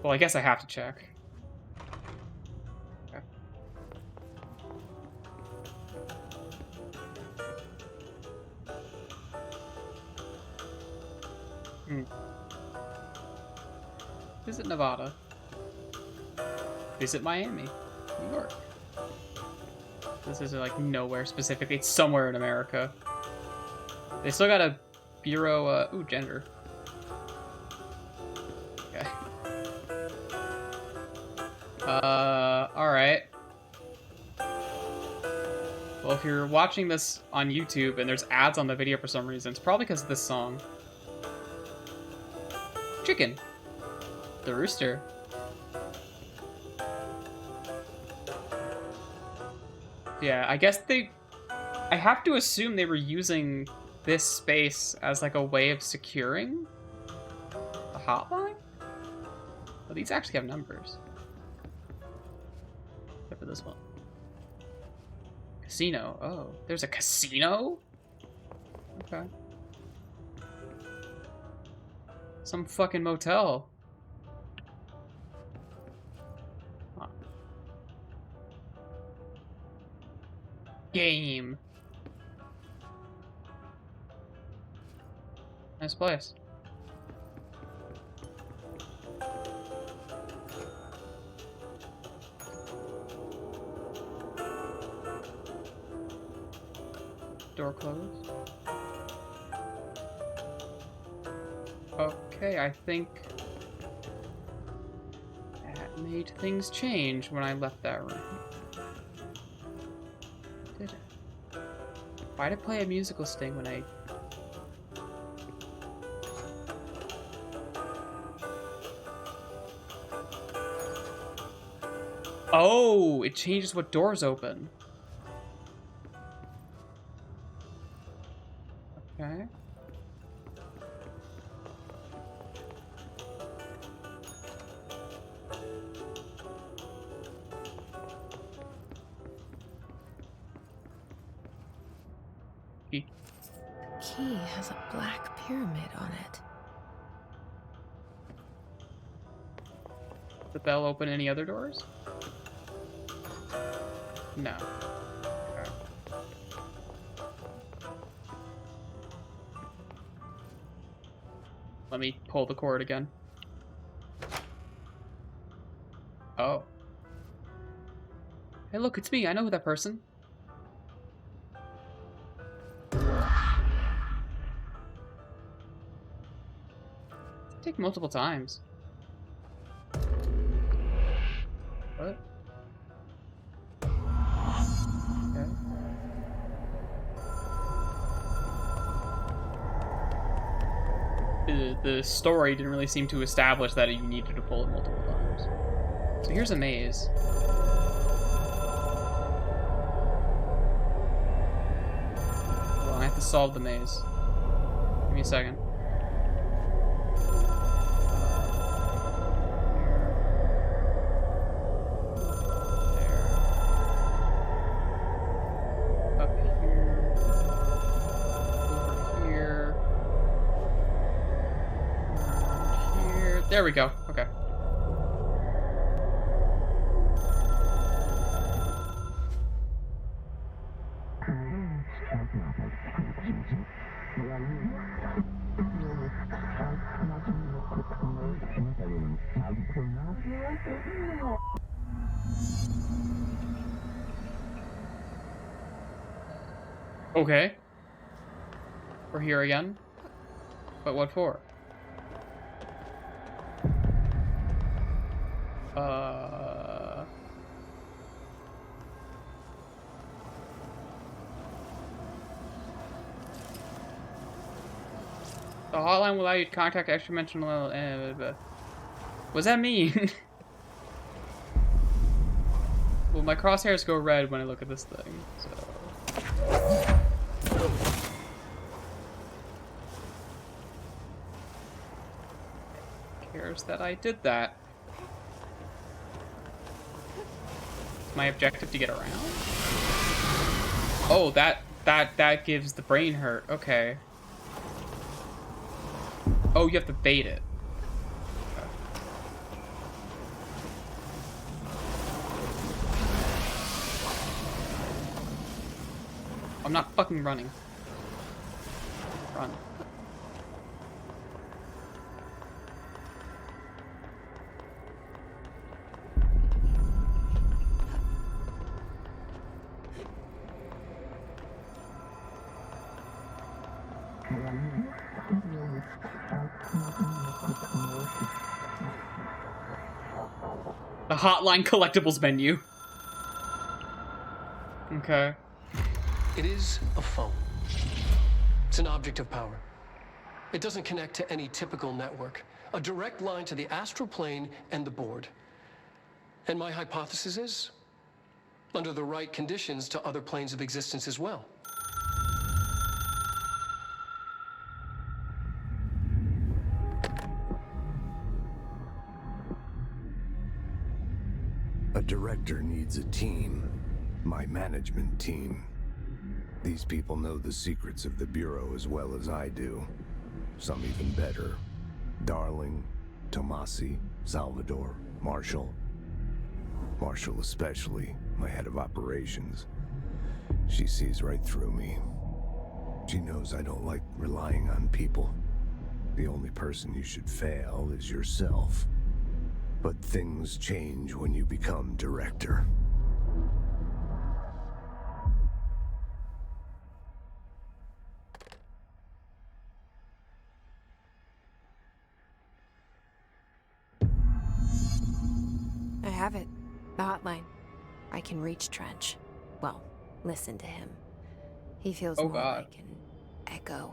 Well, I guess I have to check. Okay. Visit Nevada. Visit Miami. New York. This is like nowhere specifically. It's somewhere in America. They still got a bureau, ooh, gender. Okay. Alright. Well, if you're watching this on YouTube and there's ads on the video for some reason, it's probably because of this song. Chicken. The rooster. Yeah, I guess I have to assume they were using this space as like a way of securing the hotline? Well, these actually have numbers. Except for this one. Casino. Oh, there's a casino? Okay. Some fucking motel. Huh. Game. Nice place. Door closed. Okay, I think that made things change when I left that room. Did it? Why'd it play a musical sting when I... Oh, it changes what doors open. Okay. key. Key has a black pyramid on it. The bell open any other doors? No. Okay. Let me pull the cord again. Oh. Hey, look, it's me. I know who that person. Take multiple times. What? Okay. The story didn't really seem to establish that you needed to pull it multiple times. So here's a maze. Well, I have to solve the maze. Give me a second. There we go. Okay. Okay. We're here again. But what for? The hotline will allow you to contact extra-dimensional... what does that mean? Well, my crosshairs go red when I look at this thing, so... Cares that I did that. Is my objective to get around? Oh, that gives the brain hurt. Okay. Oh, you have to bait it. Okay. I'm not fucking running. Run. The hotline collectibles menu. Okay. It is a phone. It's an object of power. It doesn't connect to any typical network. A direct line to the astral plane and the board. And my hypothesis is, under the right conditions, to other planes of existence as well. A director needs a team. My management team. These people know the secrets of the Bureau as well as I do. Some even better. Darling, Tomasi, Salvador, Marshall. Marshall especially, my head of operations. She sees right through me. She knows I don't like relying on people. The only person you should fail is yourself. But things change when you become director. I have it. The hotline. I can reach Trench. Well, listen to him. He feels more like an echo.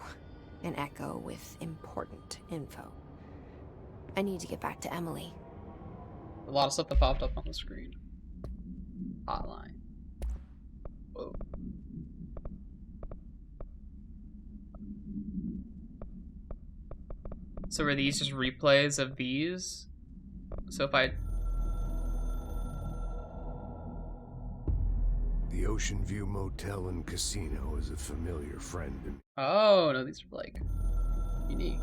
An echo with important info. I need to get back to Emily. A lot of stuff that popped up on the screen. Hotline. Whoa. So are these just replays of these? So if I... The Ocean View Motel and Casino is a familiar friend to me. Oh, no, these are, like, unique.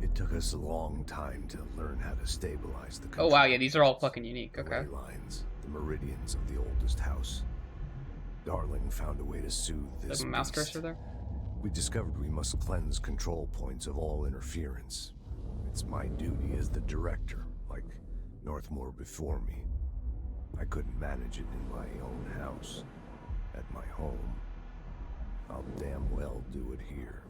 It took us a long time to learn how to stabilize the Oh, wow, yeah, these are all fucking unique, okay. The lines, the meridians of the oldest house. Darling found a way to soothe this There's a mouse beast. cursor there? We discovered we must cleanse control points of all interference. It's my duty as the director, like Northmore before me. I couldn't manage it in my own house, at my home. I'll damn well do it here.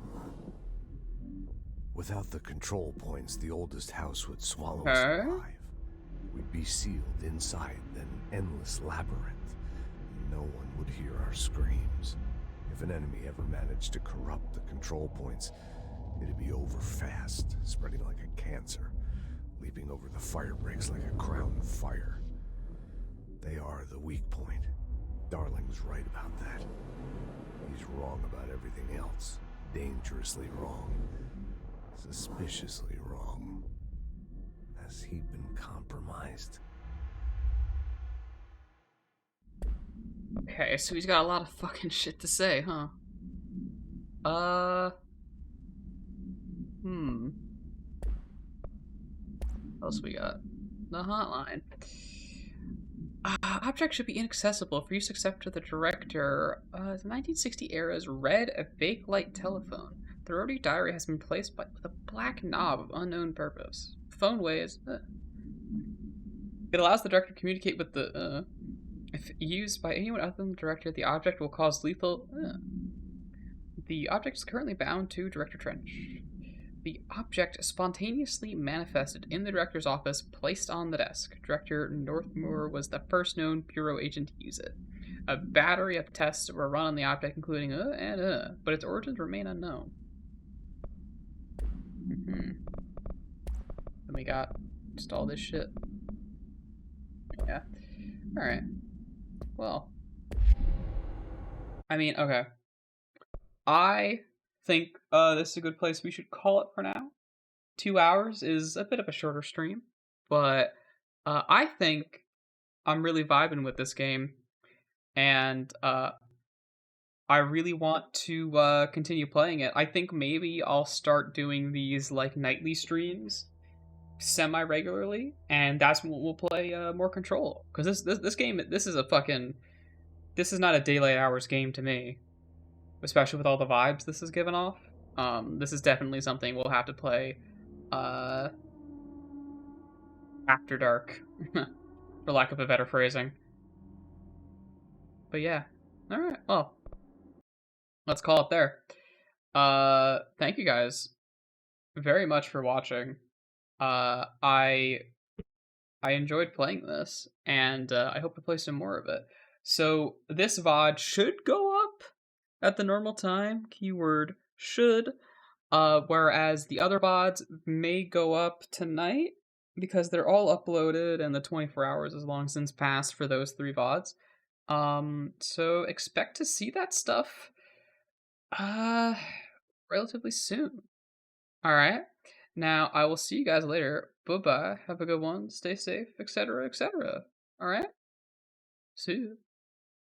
Without the control points, the oldest house would swallow us alive. We'd be sealed inside an endless labyrinth. No one would hear our screams. If an enemy ever managed to corrupt the control points, it'd be over fast, spreading like a cancer, leaping over the fire breaks like a crown of fire. They are the weak point. Darling's right about that. He's wrong about everything else. Dangerously wrong. Suspiciously wrong. Has he been compromised? Okay, so he's got a lot of fucking shit to say, huh? What else we got? The hotline. Object should be inaccessible for use except to the director. The 1960 era's red Bakelite telephone. The rotary diary has been placed with a black knob of unknown purpose. Phone weighs. It allows the director to communicate with the. If used by anyone other than the director, the object will cause lethal. The object is currently bound to Director Trench. The object spontaneously manifested in the director's office, placed on the desk. Director Northmore was the first known Bureau agent to use it. A battery of tests were run on the object, including but its origins remain unknown. Then we got just all this shit. Yeah. Alright. Well. I mean, okay. I think this is a good place we should call it for now. 2 hours is a bit of a shorter stream, but I think I'm really vibing with this game, and I really want to continue playing it. I think maybe I'll start doing these like nightly streams semi-regularly, and that's when we'll play more Control, because this game, this is not a daylight hours game to me. Especially with all the vibes this is giving off. This is definitely something we'll have to play after dark, for lack of a better phrasing. But yeah, alright, well, let's call it there. Thank you guys very much for watching. I enjoyed playing this, and I hope to play some more of it. So this VOD should go up at the normal time, keyword should, whereas the other VODs may go up tonight because they're all uploaded and the 24 hours is long since passed for those 3 VODs. So expect to see that stuff relatively soon. Alright, now I will see you guys later. Bye-bye, have a good one, stay safe, etc., etc. Alright? See you.